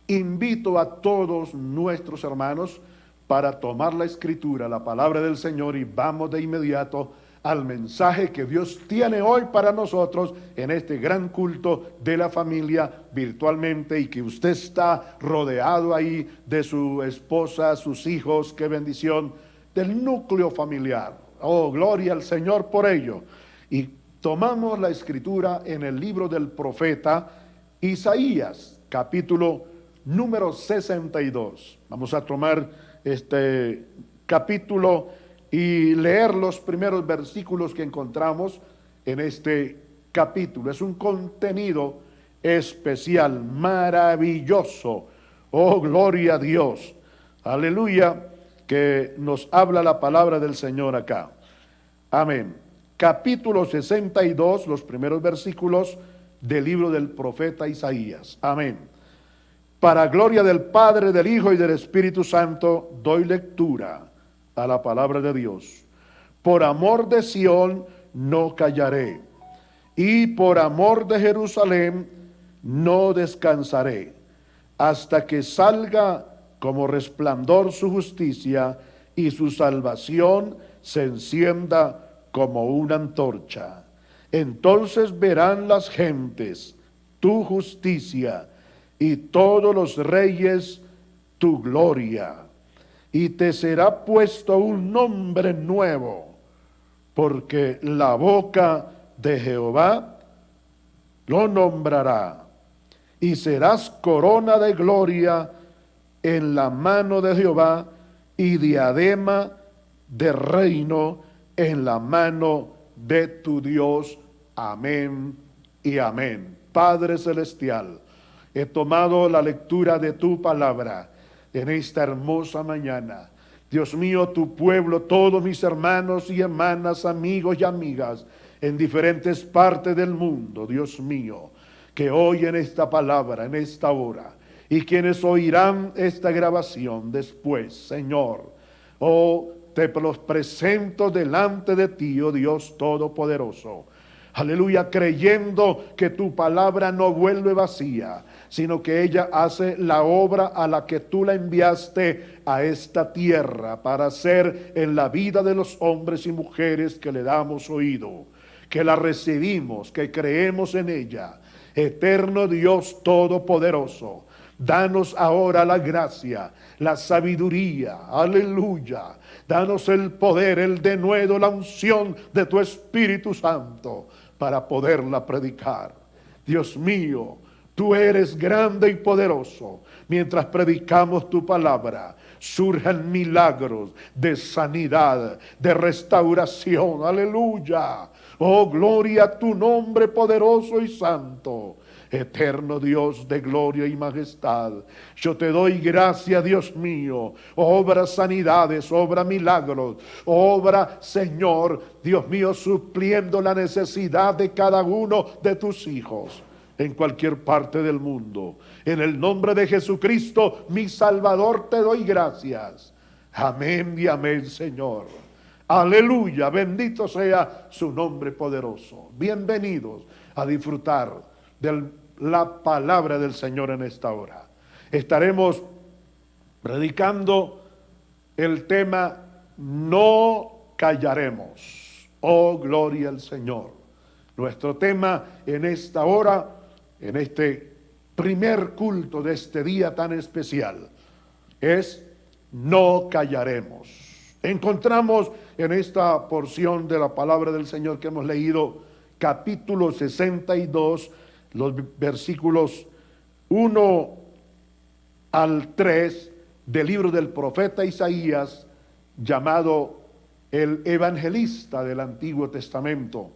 Invito a todos nuestros hermanos para tomar la escritura, la palabra del Señor, y vamos de inmediato al mensaje que Dios tiene hoy para nosotros en este gran culto de la familia virtualmente, y que usted está rodeado ahí de su esposa, sus hijos. Qué bendición, del núcleo familiar. Oh, gloria al Señor por ello. Y tomamos la escritura en el libro del profeta Isaías, capítulo número 62. Vamos a tomar este capítulo y leer los primeros versículos que encontramos en este capítulo. Es un contenido especial, maravilloso. Oh, gloria a Dios. Aleluya, que nos habla la palabra del Señor acá. Amén. Capítulo 62, los primeros versículos del libro del profeta Isaías. Amén. Para gloria del Padre, del Hijo y del Espíritu Santo, doy lectura a la palabra de Dios. Por amor de Sión no callaré, y por amor de Jerusalén no descansaré, hasta que salga como resplandor su justicia, y su salvación se encienda como una antorcha. Entonces verán las gentes tu justicia, y todos los reyes tu gloria. Y te será puesto un nombre nuevo, porque la boca de Jehová lo nombrará. Y serás corona de gloria en la mano de Jehová, y diadema de reino en la mano de tu Dios. Amén y amén. Padre celestial, he tomado la lectura de tu palabra en esta hermosa mañana. Dios mío, tu pueblo, todos mis hermanos y hermanas, amigos y amigas en diferentes partes del mundo, Dios mío, que oyen esta palabra en esta hora, y quienes oirán esta grabación después, Señor, oh, te los presento delante de ti, oh Dios Todopoderoso. Aleluya, creyendo que tu palabra no vuelve vacía, sino que ella hace la obra a la que tú la enviaste a esta tierra para hacer en la vida de los hombres y mujeres que le damos oído, que la recibimos, que creemos en ella. Eterno Dios Todopoderoso, danos ahora la gracia, la sabiduría, aleluya. Danos el poder, el denuedo, la unción de tu Espíritu Santo para poderla predicar. Dios mío, tú eres grande y poderoso. Mientras predicamos tu palabra, surjan milagros de sanidad, de restauración. Aleluya. Oh, gloria a tu nombre poderoso y santo. Eterno Dios de gloria y majestad, yo te doy gracias, Dios mío. Obra sanidades, obra milagros, obra, Señor, Dios mío, supliendo la necesidad de cada uno de tus hijos en cualquier parte del mundo. En el nombre de Jesucristo, mi Salvador, te doy gracias. Amén y amén, Señor. Aleluya, bendito sea su nombre poderoso. Bienvenidos a disfrutar de la palabra del Señor en esta hora. Estaremos predicando el tema no callaremos. Oh, gloria al Señor. Nuestro tema en esta hora, en este primer culto de este día tan especial, es no callaremos. Encontramos en esta porción de la palabra del Señor que hemos leído, capítulo 62, los versículos 1 al 3 del libro del profeta Isaías, llamado el evangelista del Antiguo Testamento.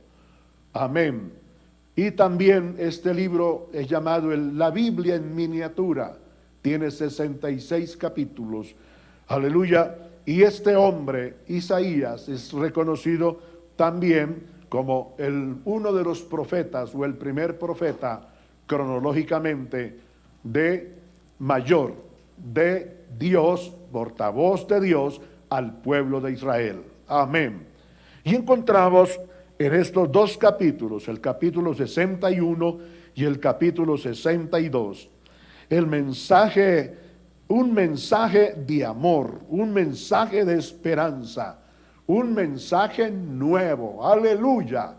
Amén. Y también este libro es llamado la Biblia en miniatura. Tiene 66 capítulos. Aleluya. Y este hombre, Isaías, es reconocido también como uno de los profetas, o el primer profeta cronológicamente de mayor de Dios, portavoz de Dios al pueblo de Israel. Amén. Y encontramos en estos dos capítulos, el capítulo 61 y el capítulo 62, el mensaje, un mensaje de amor, un mensaje de esperanza, un mensaje nuevo. Aleluya.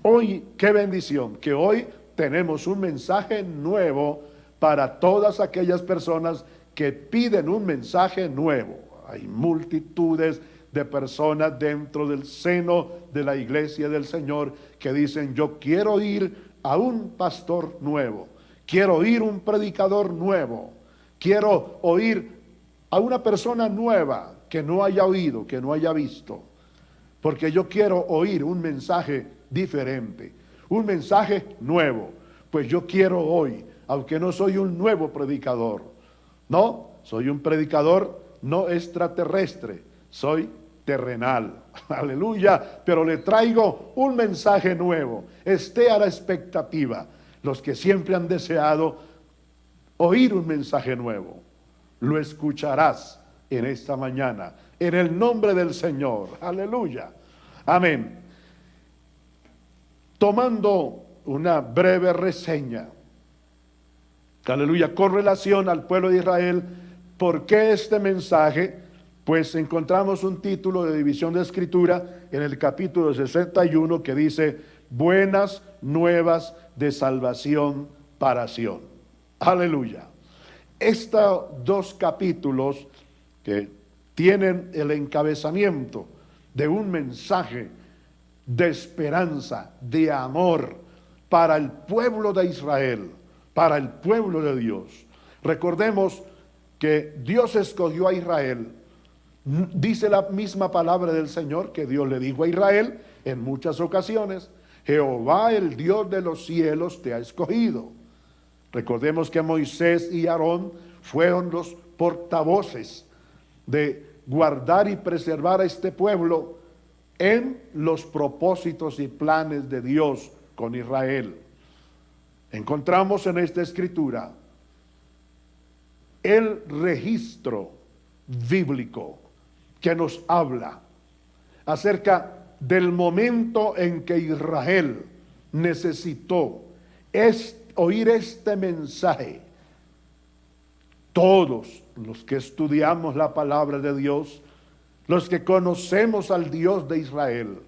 Hoy, qué bendición, que hoy tenemos un mensaje nuevo para todas aquellas personas que piden un mensaje nuevo. Hay multitudes de personas dentro del seno de la iglesia del Señor que dicen: yo quiero ir a un pastor nuevo, quiero oír un predicador nuevo, quiero oír a una persona nueva que no haya oído, que no haya visto, porque yo quiero oír un mensaje diferente, un mensaje nuevo. Pues yo quiero hoy, aunque no soy un nuevo predicador, no, soy un predicador no extraterrestre, soy terrenal, aleluya, pero le traigo un mensaje nuevo. Esté a la expectativa. Los que siempre han deseado oír un mensaje nuevo, lo escucharás en esta mañana, en el nombre del Señor, aleluya, amén. Tomando una breve reseña, aleluya, con relación al pueblo de Israel, ¿por qué este mensaje? Pues encontramos un título de división de escritura en el capítulo 61 que dice: buenas nuevas de salvación para Sión. Aleluya. Estos dos capítulos que tienen el encabezamiento de un mensaje de esperanza, de amor para el pueblo de Israel, para el pueblo de Dios. Recordemos que Dios escogió a Israel. Dice la misma palabra del Señor que Dios le dijo a Israel en muchas ocasiones: Jehová, el Dios de los cielos, te ha escogido. Recordemos que Moisés y Aarón fueron los portavoces de guardar y preservar a este pueblo en los propósitos y planes de Dios con Israel. Encontramos en esta escritura el registro bíblico que nos habla acerca del momento en que Israel necesitó oír este mensaje. Todos los que estudiamos la palabra de Dios, los que conocemos al Dios de Israel,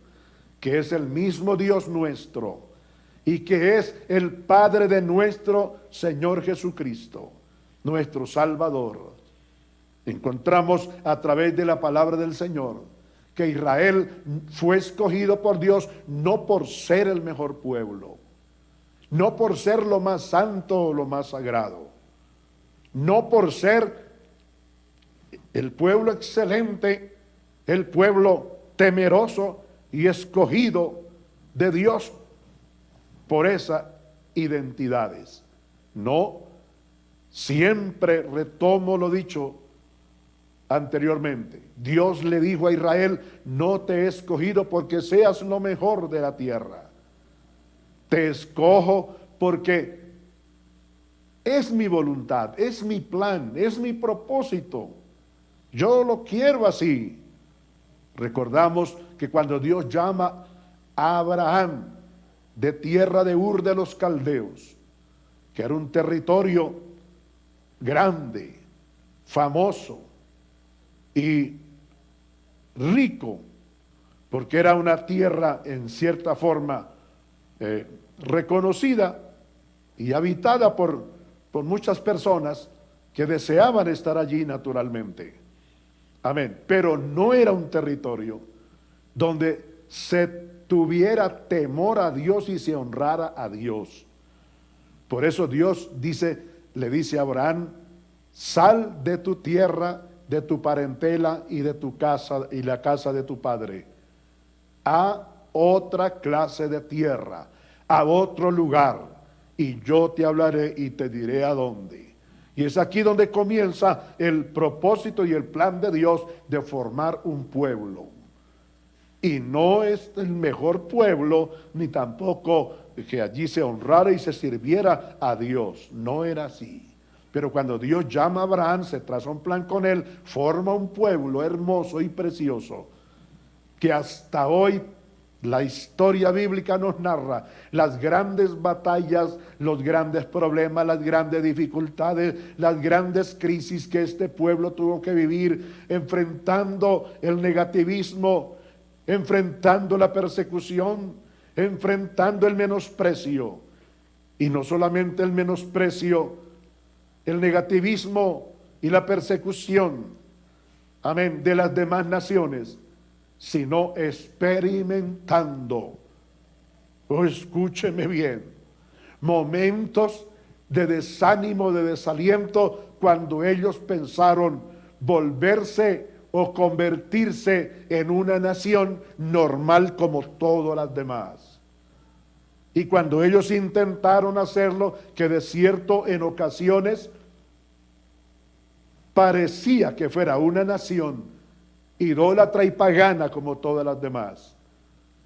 que es el mismo Dios nuestro y que es el Padre de nuestro Señor Jesucristo, nuestro Salvador, encontramos a través de la palabra del Señor que Israel fue escogido por Dios no por ser el mejor pueblo, no por ser lo más santo o lo más sagrado, no por ser el pueblo excelente, el pueblo temeroso y escogido de Dios por esas identidades. No, siempre retomo lo dicho anteriormente. Dios le dijo a Israel: no te he escogido porque seas lo mejor de la tierra. Te escojo porque es mi voluntad, es mi plan, es mi propósito. Yo lo quiero así. Recordamos que cuando Dios llama a Abraham de tierra de Ur de los Caldeos, que era un territorio grande, famoso y rico, porque era una tierra en cierta forma reconocida y habitada por muchas personas que deseaban estar allí naturalmente. Amén. Pero no era un territorio donde se tuviera temor a Dios y se honrara a Dios. Por eso Dios le dice a Abraham: sal de tu tierra, de tu parentela y de tu casa y la casa de tu padre, a otra clase de tierra, a otro lugar, y yo te hablaré y te diré a dónde. Y es aquí donde comienza el propósito y el plan de Dios de formar un pueblo. Y no es el mejor pueblo, ni tampoco que allí se honrara y se sirviera a Dios. No era así. Pero cuando Dios llama a Abraham, se traza un plan con él, forma un pueblo hermoso y precioso, que hasta hoy La historia bíblica nos narra las grandes batallas, los grandes problemas, las grandes dificultades, las grandes crisis que este pueblo tuvo que vivir, enfrentando el negativismo, enfrentando la persecución, enfrentando el menosprecio. Y no solamente el menosprecio, el negativismo y la persecución, amén, de las demás naciones, sino experimentando, escúcheme bien, momentos de desánimo, de desaliento, cuando ellos pensaron volverse o convertirse en una nación normal como todas las demás. Y cuando ellos intentaron hacerlo, que de cierto en ocasiones parecía que fuera una nación idólatra y pagana como todas las demás.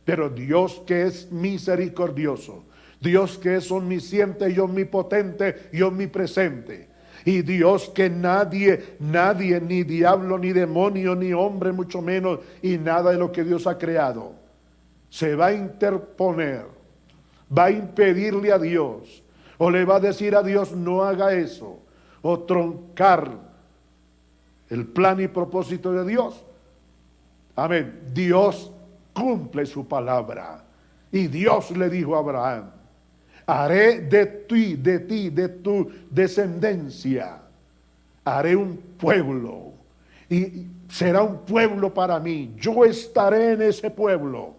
Pero Dios, que es misericordioso, Dios que es omnisciente y omnipotente y omnipresente, y Dios que nadie, ni diablo, ni demonio, ni hombre, mucho menos, y nada de lo que Dios ha creado, se va a interponer, va a impedirle a Dios, o le va a decir a Dios no haga eso, o troncar el plan y propósito de Dios. Amén. Dios cumple su palabra. Y Dios le dijo a Abraham: haré de ti, de tu descendencia, haré un pueblo. Y será un pueblo para mí. Yo estaré en ese pueblo.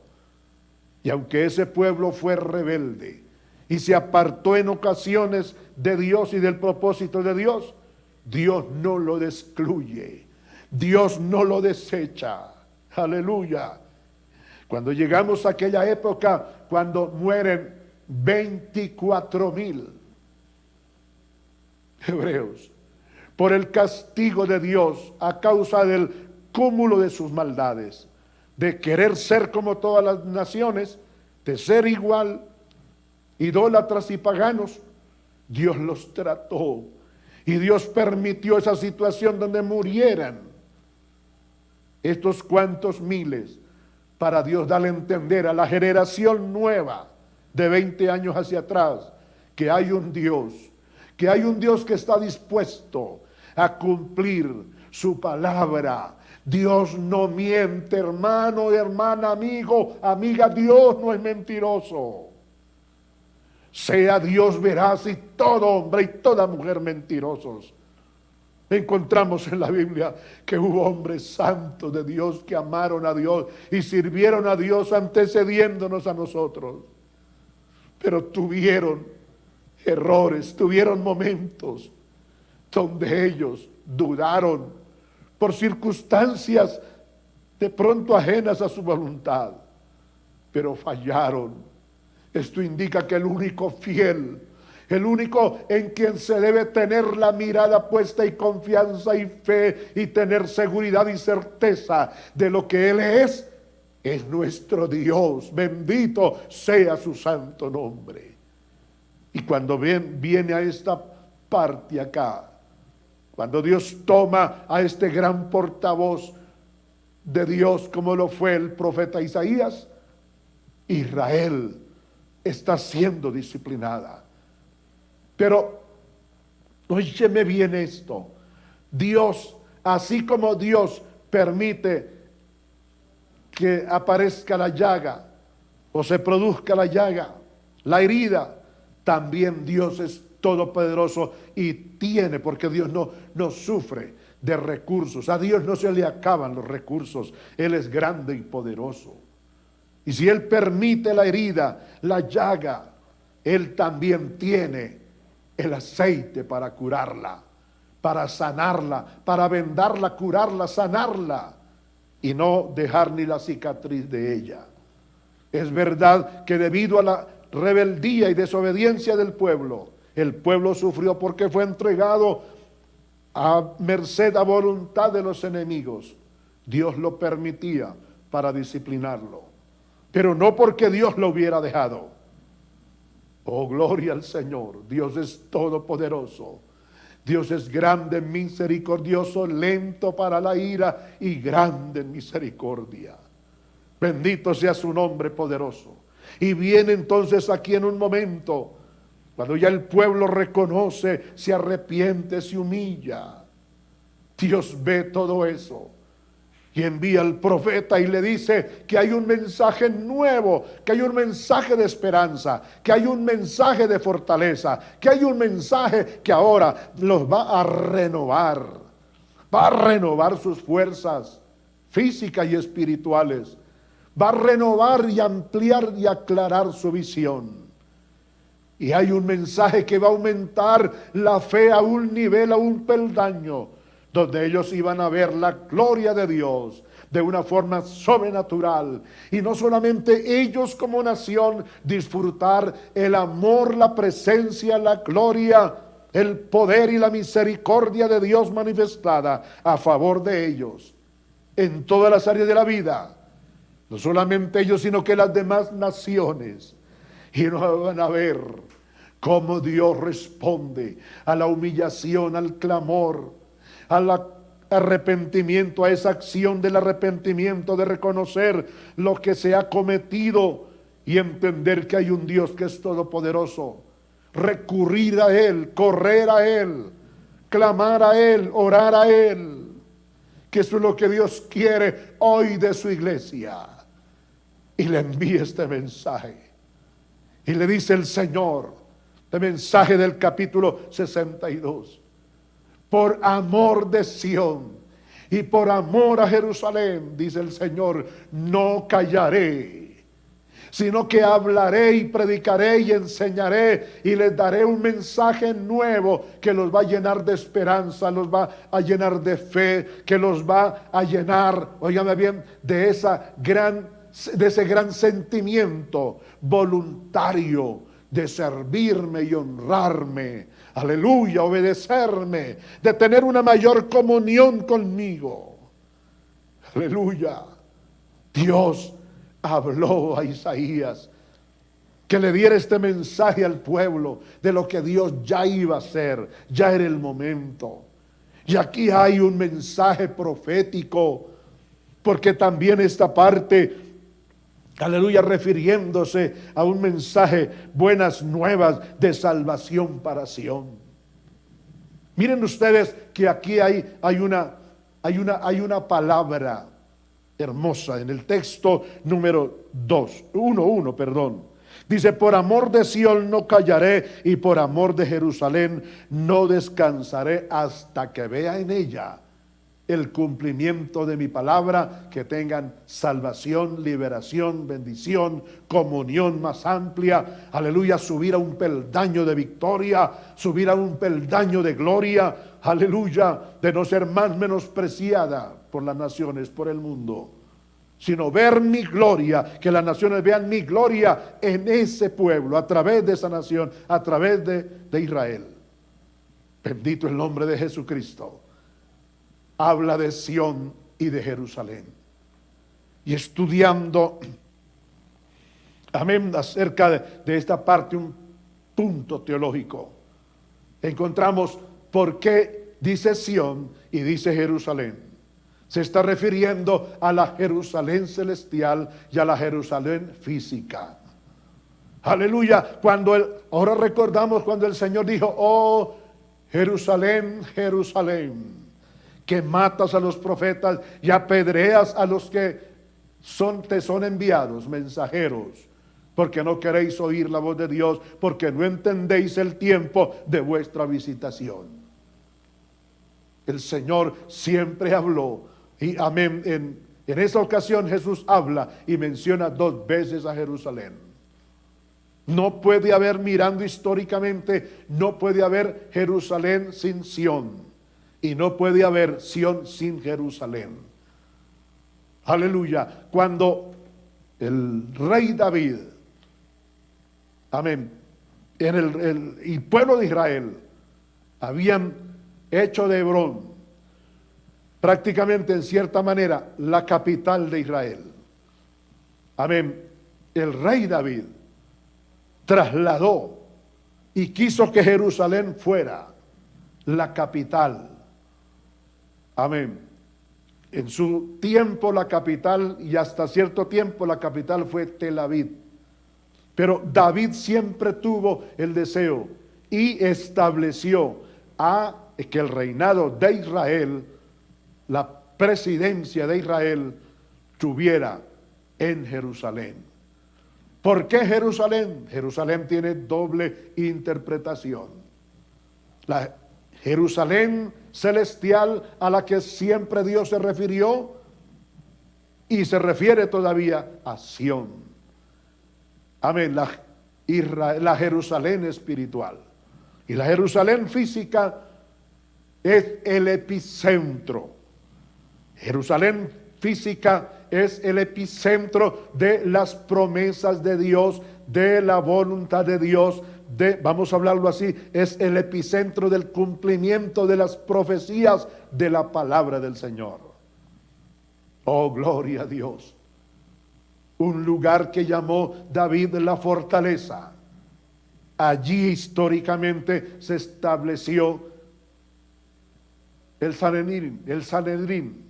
Y aunque ese pueblo fue rebelde y se apartó en ocasiones de Dios y del propósito de Dios, Dios no lo excluye. Dios no lo desecha. Aleluya. Cuando llegamos a aquella época, cuando mueren 24,000 hebreos por el castigo de Dios a causa del cúmulo de sus maldades, de querer ser como todas las naciones, de ser igual, idólatras y paganos, Dios los trató y Dios permitió esa situación donde murieran estos cuantos miles, para Dios darle a entender a la generación nueva de 20 años hacia atrás que hay un Dios, que hay un Dios que está dispuesto a cumplir su palabra. Dios no miente, hermano, hermana, amigo, amiga. Dios no es mentiroso. Sea Dios veraz y todo hombre y toda mujer mentirosos. Encontramos en la Biblia que hubo hombres santos de Dios que amaron a Dios y sirvieron a Dios antecediéndonos a nosotros. Pero tuvieron errores, tuvieron momentos donde ellos dudaron por circunstancias de pronto ajenas a su voluntad, pero fallaron. Esto indica que el único fiel, el único en quien se debe tener la mirada puesta y confianza y fe y tener seguridad y certeza de lo que Él es nuestro Dios. Bendito sea su santo nombre. Y cuando viene a esta parte acá, cuando Dios toma a este gran portavoz de Dios como lo fue el profeta Isaías, Israel está siendo disciplinada. Pero, óyeme bien esto, Dios, así como Dios permite que aparezca la llaga, o se produzca la llaga, la herida, también Dios es todopoderoso y tiene, porque Dios no sufre de recursos, a Dios no se le acaban los recursos, Él es grande y poderoso. Y si Él permite la herida, la llaga, Él también tiene el aceite para curarla, para sanarla, para vendarla, curarla, sanarla y no dejar ni la cicatriz de ella. Es verdad que debido a la rebeldía y desobediencia del pueblo, el pueblo sufrió porque fue entregado a merced, a voluntad de los enemigos. Dios lo permitía para disciplinarlo, pero no porque Dios lo hubiera dejado. Oh, gloria al Señor. Dios es todopoderoso. Dios es grande, misericordioso, lento para la ira y grande en misericordia. Bendito sea su nombre poderoso. Y viene entonces aquí en un momento, cuando ya el pueblo reconoce, se arrepiente, se humilla. Dios ve todo eso y envía al profeta y le dice que hay un mensaje nuevo, que hay un mensaje de esperanza, que hay un mensaje de fortaleza, que hay un mensaje que ahora los va a renovar sus fuerzas físicas y espirituales, va a renovar y ampliar y aclarar su visión. Y hay un mensaje que va a aumentar la fe a un nivel, a un peldaño, donde ellos iban a ver la gloria de Dios de una forma sobrenatural. Y no solamente ellos como nación disfrutar el amor, la presencia, la gloria, el poder y la misericordia de Dios manifestada a favor de ellos en todas las áreas de la vida. No solamente ellos, sino que las demás naciones. Y no van a ver cómo Dios responde a la humillación, al clamor, al arrepentimiento, a esa acción del arrepentimiento, de reconocer lo que se ha cometido y entender que hay un Dios que es todopoderoso. Recurrir a Él, correr a Él, clamar a Él, orar a Él. Que eso es lo que Dios quiere hoy de su iglesia. Y le envía este mensaje. Y le dice el Señor, el mensaje del capítulo 62. Por amor de Sión y por amor a Jerusalén, dice el Señor, no callaré, sino que hablaré y predicaré y enseñaré y les daré un mensaje nuevo que los va a llenar de esperanza, los va a llenar de fe, que los va a llenar, óigame bien, de ese gran sentimiento voluntario de servirme y honrarme, aleluya, obedecerme, de tener una mayor comunión conmigo, aleluya. Dios habló a Isaías que le diera este mensaje al pueblo de lo que Dios ya iba a hacer, ya era el momento. Y aquí hay un mensaje profético, porque también esta parte, aleluya, refiriéndose a un mensaje, buenas nuevas de salvación para Sión. Miren ustedes que aquí hay una palabra hermosa en el texto número 1, perdón. Dice, por amor de Sión no callaré y por amor de Jerusalén no descansaré hasta que vea en ella el cumplimiento de mi palabra, que tengan salvación, liberación, bendición, comunión más amplia, aleluya, subir a un peldaño de victoria, subir a un peldaño de gloria, aleluya, de no ser más menospreciada por las naciones, por el mundo, sino ver mi gloria, que las naciones vean mi gloria en ese pueblo, a través de esa nación, a través de Israel. Bendito el nombre de Jesucristo. Habla de Sión y de Jerusalén. Y estudiando, amén, acerca de esta parte, un punto teológico, encontramos por qué dice Sión y dice Jerusalén. Se está refiriendo a la Jerusalén celestial y a la Jerusalén física. Aleluya. Ahora recordamos cuando el Señor dijo, oh Jerusalén, Jerusalén, que matas a los profetas y apedreas a los que te son enviados, mensajeros, porque no queréis oír la voz de Dios, porque no entendéis el tiempo de vuestra visitación. El Señor siempre habló, y amén, en esa ocasión Jesús habla y menciona 2 veces a Jerusalén. No puede haber, mirando históricamente, no puede haber Jerusalén sin Sión. Y no puede haber Sión sin Jerusalén. Aleluya. Cuando el rey David, amén, y el pueblo de Israel habían hecho de Hebrón prácticamente, en cierta manera, la capital de Israel. Amén. El rey David trasladó y quiso que Jerusalén fuera la capital. Amén. En su tiempo la capital, y hasta cierto tiempo la capital fue Tel Aviv. Pero David siempre tuvo el deseo y estableció que el reinado de Israel, la presidencia de Israel, tuviera en Jerusalén. ¿Por qué Jerusalén? Jerusalén tiene doble interpretación. La Jerusalén celestial a la que siempre Dios se refirió y se refiere todavía a Sión. Amén. La Jerusalén espiritual. Y la Jerusalén física es el epicentro. Jerusalén física es el epicentro de las promesas de Dios, de la voluntad de Dios, vamos a hablarlo así, es el epicentro del cumplimiento de las profecías de la palabra del Señor. Oh, gloria a Dios. Un lugar que llamó David la fortaleza. Allí históricamente se estableció el Sanedrín,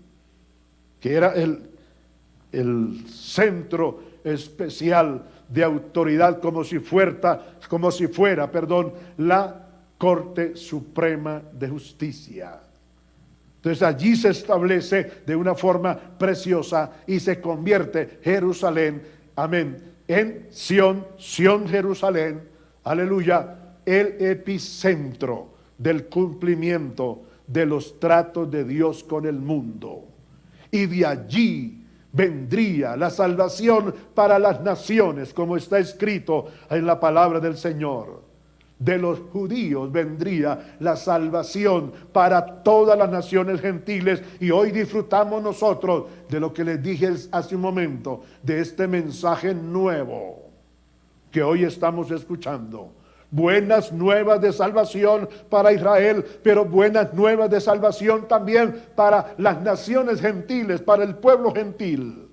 que era el centro especial de autoridad, como si fuera, la Corte Suprema de Justicia. Entonces allí se establece de una forma preciosa y se convierte Jerusalén, amén, en Sión, Jerusalén, aleluya, el epicentro del cumplimiento de los tratos de Dios con el mundo. Y de allí vendría la salvación para las naciones, como está escrito en la palabra del Señor. De los judíos vendría la salvación para todas las naciones gentiles, y hoy disfrutamos nosotros de lo que les dije hace un momento, de este mensaje nuevo que hoy estamos escuchando. Buenas nuevas de salvación para Israel, pero buenas nuevas de salvación también para las naciones gentiles, para el pueblo gentil,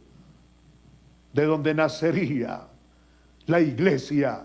de donde nacería la iglesia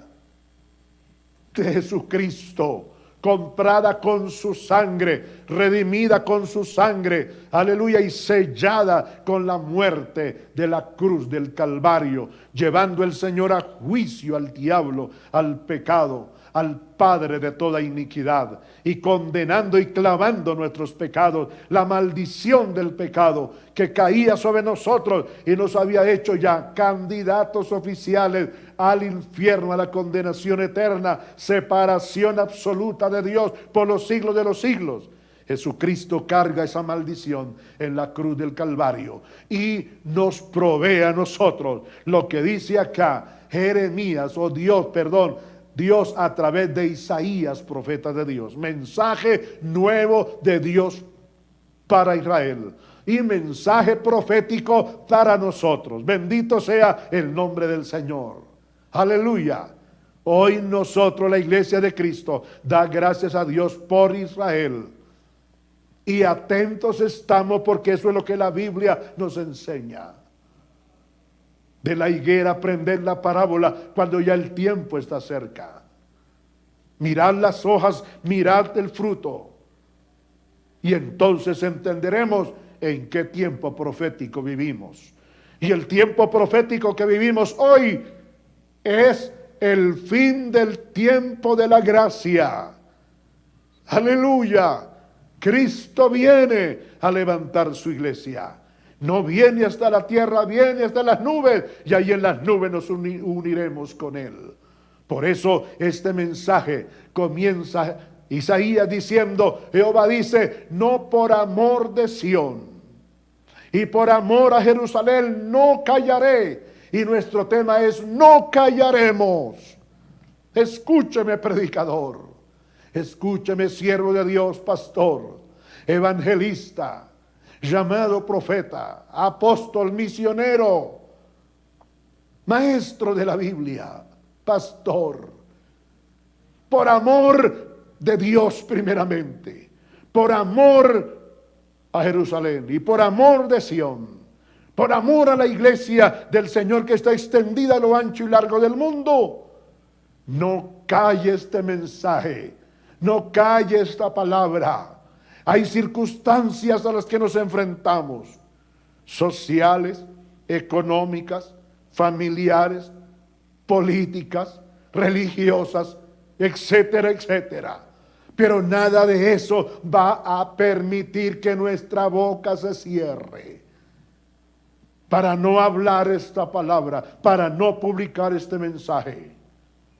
de Jesucristo, comprada con su sangre, redimida con su sangre, aleluya, y sellada con la muerte de la cruz del Calvario, llevando el Señor a juicio al diablo, al pecado, al padre de toda iniquidad, y condenando y clavando nuestros pecados, la maldición del pecado que caía sobre nosotros y nos había hecho ya candidatos oficiales al infierno, a la condenación eterna, separación absoluta de Dios por los siglos de los siglos. Jesucristo carga esa maldición en la cruz del Calvario y nos provee a nosotros lo que dice acá Jeremías, Dios a través de Isaías, profeta de Dios. Mensaje nuevo de Dios para Israel y mensaje profético para nosotros. Bendito sea el nombre del Señor. Aleluya. Hoy nosotros, la iglesia de Cristo, da gracias a Dios por Israel. Y atentos estamos, porque eso es lo que la Biblia nos enseña. De la higuera aprender la parábola cuando ya el tiempo está cerca. Mirad las hojas, mirad el fruto. Y entonces entenderemos en qué tiempo profético vivimos. Y el tiempo profético que vivimos hoy es el fin del tiempo de la gracia. Aleluya. Cristo viene a levantar su iglesia. No viene hasta la tierra, viene hasta las nubes, y ahí en las nubes nos uniremos con Él. Por eso este mensaje comienza Isaías diciendo, Jehová dice, no por amor de Sión y por amor a Jerusalén no callaré. Y nuestro tema es, no callaremos. Escúcheme, predicador. Escúcheme, siervo de Dios, pastor, evangelista, llamado profeta, apóstol, misionero, maestro de la Biblia, pastor. Por amor de Dios primeramente, por amor a Jerusalén y por amor de Sión, por amor a la iglesia del Señor que está extendida a lo ancho y largo del mundo, no calle este mensaje, no calle esta palabra. Hay circunstancias a las que nos enfrentamos. sociales, económicas, familiares, políticas, religiosas, etcétera, etcétera. Pero nada de eso va a permitir que nuestra boca se cierre para no hablar esta palabra, para no publicar este mensaje.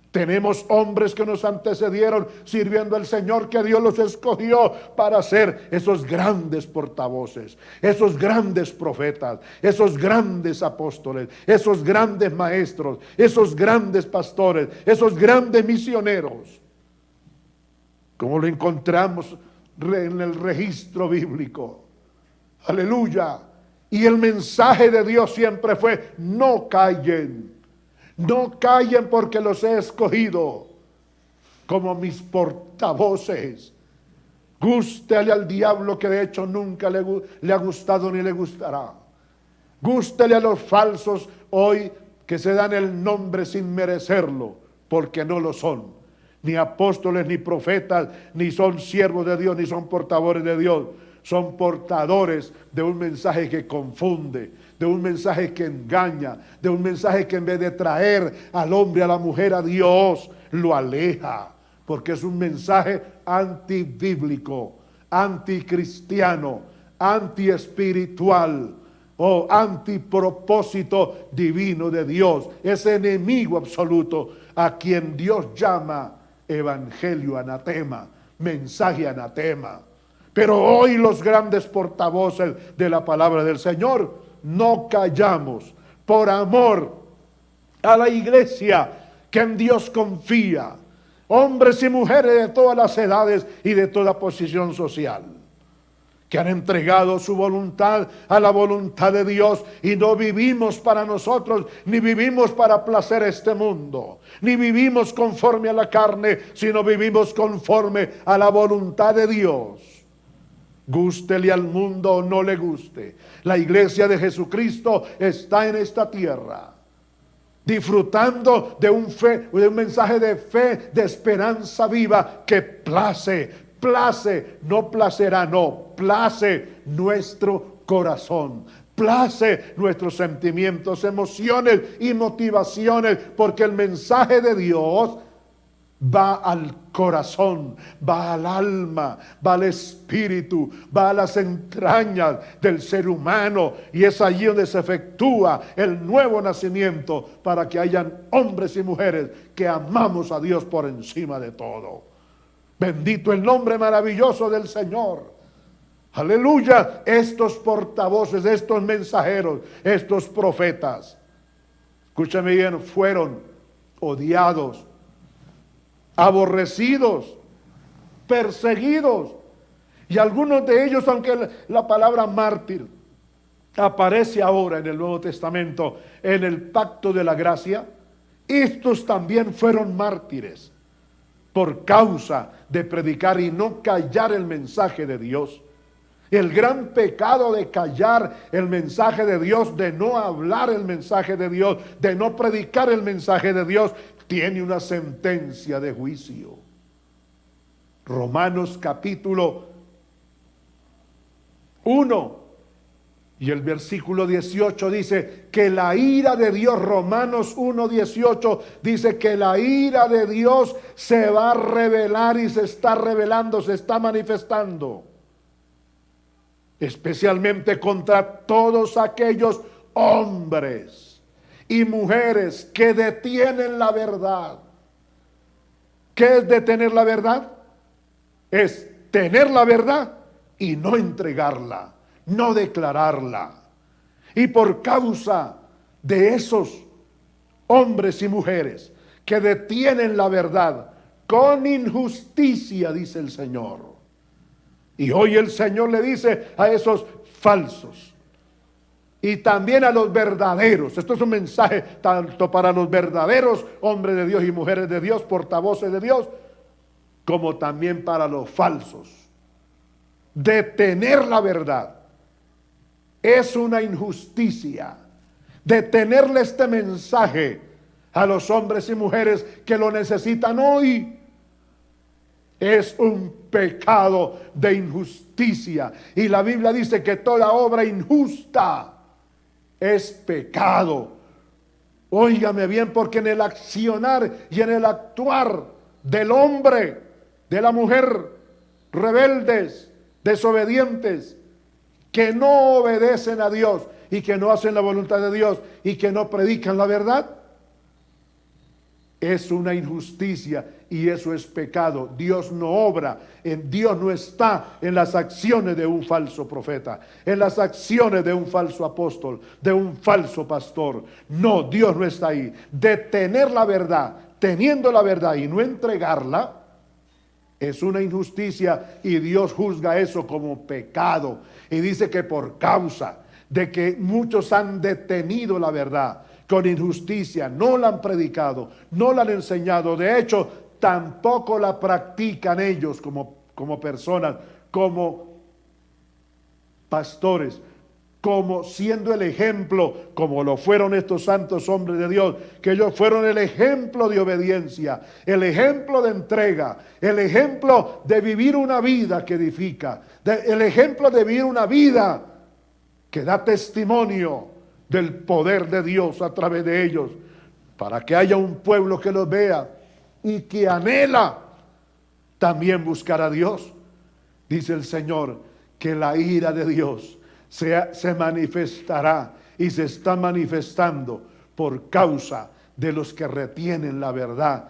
Tenemos hombres que nos antecedieron sirviendo al Señor, que Dios los escogió para ser esos grandes portavoces, esos grandes profetas, esos grandes apóstoles, esos grandes maestros, esos grandes pastores, esos grandes misioneros, como lo encontramos en el registro bíblico. Aleluya. Y el mensaje de Dios siempre fue: no callen. No callen, porque los he escogido como mis portavoces. Gústele al diablo, que de hecho nunca le ha gustado ni le gustará. Gústele a los falsos hoy, que se dan el nombre sin merecerlo, porque no lo son. Ni apóstoles, ni profetas, ni son siervos de Dios, ni son portadores de Dios. Son portadores de un mensaje que confunde, de un mensaje que engaña, de un mensaje que en vez de traer al hombre, a la mujer, a Dios, lo aleja. Porque es un mensaje antibíblico, anticristiano, antiespiritual o antipropósito divino de Dios. Es enemigo absoluto, a quien Dios llama evangelio anatema, mensaje anatema. Pero hoy los grandes portavoces de la palabra del Señor no callamos, por amor a la iglesia que en Dios confía, hombres y mujeres de todas las edades y de toda posición social, que han entregado su voluntad a la voluntad de Dios, y no vivimos para nosotros, ni vivimos para placer este mundo, ni vivimos conforme a la carne, sino vivimos conforme a la voluntad de Dios. Gústele al mundo o no le guste, la iglesia de Jesucristo está en esta tierra, disfrutando de un mensaje de fe, de esperanza viva, que place, no placerá, no, place nuestro corazón, place nuestros sentimientos, emociones y motivaciones, porque el mensaje de Dios va al corazón, va al alma, va al espíritu, va a las entrañas del ser humano, y es allí donde se efectúa el nuevo nacimiento, para que hayan hombres y mujeres que amamos a Dios por encima de todo. Bendito el nombre maravilloso del Señor. Aleluya. Estos portavoces, estos mensajeros, estos profetas, escúchame bien, fueron odiados, aborrecidos, perseguidos, y algunos de ellos, aunque la palabra mártir aparece ahora en el Nuevo Testamento, en el pacto de la gracia, estos también fueron mártires por causa de predicar y no callar el mensaje de Dios. El gran pecado de callar el mensaje de Dios, de no hablar el mensaje de Dios, de no predicar el mensaje de Dios, tiene una sentencia de juicio. Romanos capítulo 1 y el versículo 18 dice que la ira de Dios, Romanos 1:18 dice que la ira de Dios se va a revelar, y se está revelando, se está manifestando, especialmente contra todos aquellos hombres y mujeres que detienen la verdad. ¿Qué es detener la verdad? Es tener la verdad y no entregarla, no declararla. Y por causa de esos hombres y mujeres que detienen la verdad con injusticia, dice el Señor. Y hoy el Señor le dice a esos falsos y también a los verdaderos. Esto es un mensaje tanto para los verdaderos hombres de Dios y mujeres de Dios, portavoces de Dios, como también para los falsos. Detener la verdad es una injusticia. Detenerle este mensaje a los hombres y mujeres que lo necesitan hoy es un pecado de injusticia. Y la Biblia dice que toda obra injusta es pecado. Óigame bien, porque en el accionar y en el actuar del hombre, de la mujer, rebeldes, desobedientes, que no obedecen a Dios y que no hacen la voluntad de Dios y que no predican la verdad, es una injusticia y eso es pecado. Dios no obra, Dios no está en las acciones de un falso profeta, en las acciones de un falso apóstol, de un falso pastor. No, Dios no está ahí. De tener la verdad, teniendo la verdad y no entregarla, es una injusticia y Dios juzga eso como pecado. Y dice que por causa de que muchos han detenido la verdad con injusticia, no la han predicado, no la han enseñado, de hecho tampoco la practican ellos como personas, como pastores, como siendo el ejemplo, como lo fueron estos santos hombres de Dios, que ellos fueron el ejemplo de obediencia, el ejemplo de entrega, el ejemplo de vivir una vida que edifica, el ejemplo de vivir una vida que da testimonio del poder de Dios a través de ellos, para que haya un pueblo que los vea y que anhela también buscar a Dios. Dice el Señor que la ira de Dios se manifestará y se está manifestando por causa de los que retienen la verdad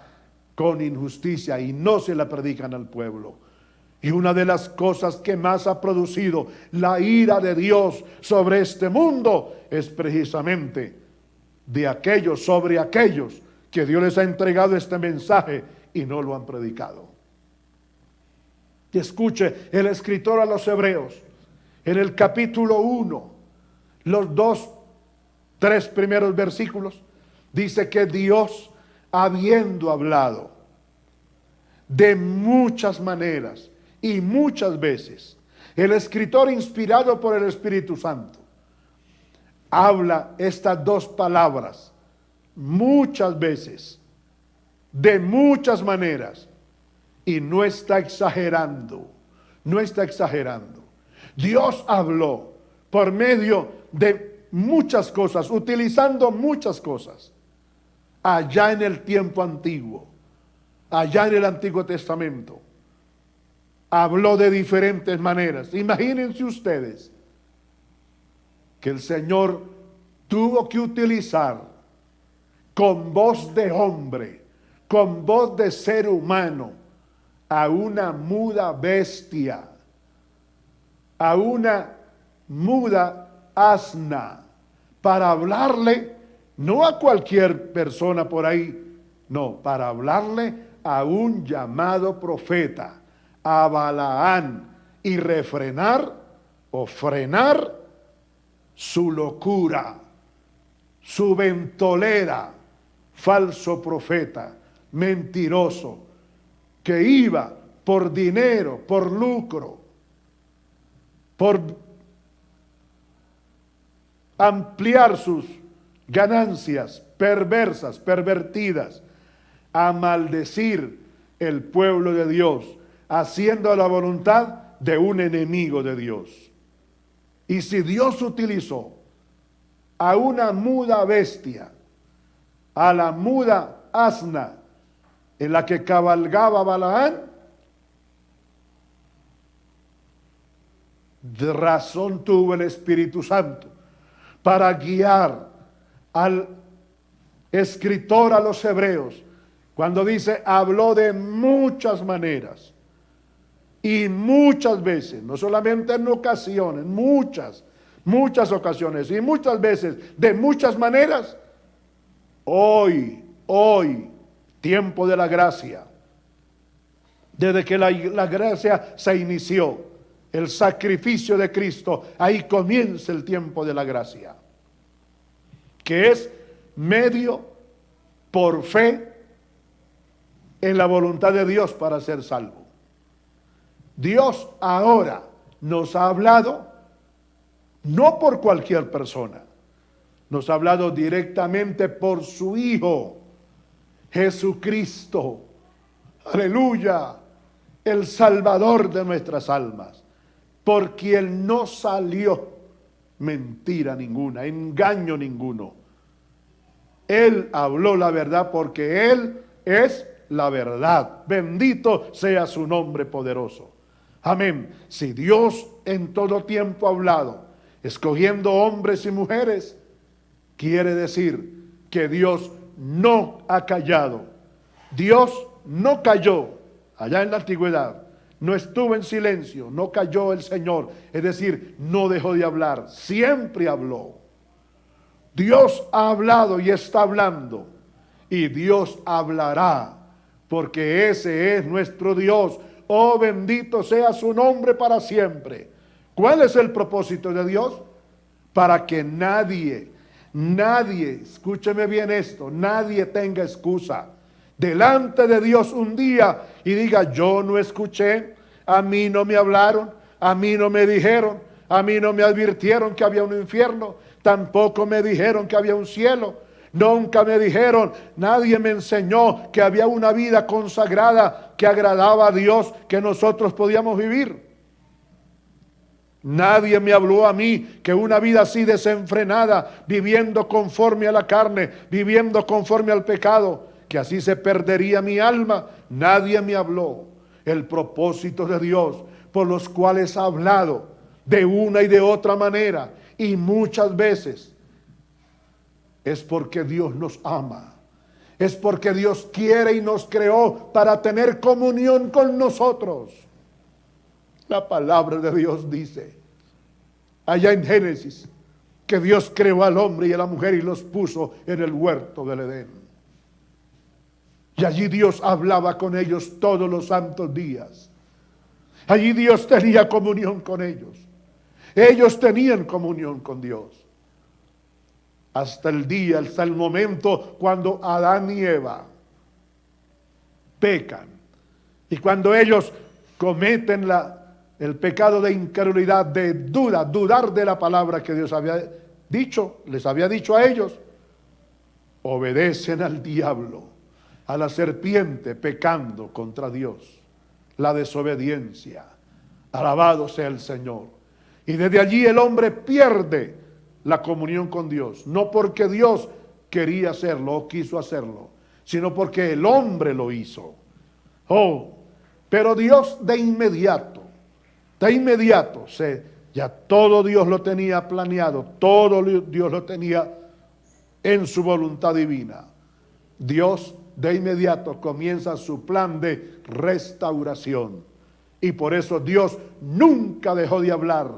con injusticia y no se la predican al pueblo. Y una de las cosas que más ha producido la ira de Dios sobre este mundo es precisamente sobre aquellos que Dios les ha entregado este mensaje y no lo han predicado. Y escuche el escritor a los Hebreos, en el capítulo 1, los 3 primeros versículos, dice que Dios, habiendo hablado de muchas maneras y muchas veces, el escritor inspirado por el Espíritu Santo, habla estas 2 palabras, muchas veces, de muchas maneras, y no está exagerando, no está exagerando. Dios habló por medio de muchas cosas, utilizando muchas cosas, allá en el tiempo antiguo, allá en el Antiguo Testamento. Habló de diferentes maneras. Imagínense ustedes que el Señor tuvo que utilizar con voz de hombre, con voz de ser humano, a una muda bestia, a una muda asna, para hablarle no a cualquier persona por ahí, no, para hablarle a un llamado profeta, a Balaán, y refrenar o frenar su locura, su ventolera, falso profeta, mentiroso, que iba por dinero, por lucro, por ampliar sus ganancias perversas, pervertidas, a maldecir el pueblo de Dios, haciendo la voluntad de un enemigo de Dios. Y si Dios utilizó a una muda bestia, a la muda asna en la que cabalgaba Balaán, de razón tuvo el Espíritu Santo para guiar al escritor a los hebreos cuando dice habló de muchas maneras y muchas veces, no solamente en ocasiones, muchas ocasiones y muchas veces, de muchas maneras. Hoy, tiempo de la gracia, desde que la gracia se inició, el sacrificio de Cristo, ahí comienza el tiempo de la gracia, que es medio por fe en la voluntad de Dios para ser salvo. Dios ahora nos ha hablado no por cualquier persona, nos ha hablado directamente por su Hijo Jesucristo, aleluya, el Salvador de nuestras almas, por quien no salió mentira ninguna, engaño ninguno. Él habló la verdad porque Él es la verdad. Bendito sea su nombre poderoso. Amén. Si Dios en todo tiempo ha hablado, escogiendo hombres y mujeres, quiere decir que Dios no ha callado. Dios no cayó allá en la antigüedad. No estuvo en silencio, no cayó el Señor. Es decir, no dejó de hablar, siempre habló. Dios ha hablado y está hablando. Y Dios hablará, porque ese es nuestro Dios. Oh, bendito sea su nombre para siempre. ¿Cuál es el propósito de Dios? Para que nadie, escúcheme bien esto, nadie tenga excusa delante de Dios un día y diga: yo no escuché, a mí no me hablaron, a mí no me dijeron, a mí no me advirtieron que había un infierno, tampoco me dijeron que había un cielo, nunca me dijeron, nadie me enseñó que había una vida consagrada que agradaba a Dios, que nosotros podíamos vivir. Nadie me habló a mí que una vida así desenfrenada, viviendo conforme a la carne, viviendo conforme al pecado, que así se perdería mi alma. Nadie me habló. El propósito de Dios, por los cuales ha hablado de una y de otra manera, y muchas veces, es porque Dios nos ama. Es porque Dios quiere y nos creó para tener comunión con nosotros. La palabra de Dios dice, allá en Génesis, que Dios creó al hombre y a la mujer y los puso en el huerto del Edén. Y allí Dios hablaba con ellos todos los santos días. Allí Dios tenía comunión con ellos. Ellos tenían comunión con Dios. Hasta el momento cuando Adán y Eva pecan. Y cuando ellos cometen el pecado de incredulidad, de dudar de la palabra que Dios había dicho, les había dicho a ellos, obedecen al diablo, a la serpiente, pecando contra Dios. La desobediencia. Alabado sea el Señor. Y desde allí el hombre pierde la comunión con Dios, no porque Dios quería hacerlo o quiso hacerlo, sino porque el hombre lo hizo. Pero Dios de inmediato, ya todo Dios lo tenía planeado, todo Dios lo tenía en su voluntad divina. Dios de inmediato comienza su plan de restauración. Y por eso Dios nunca dejó de hablar,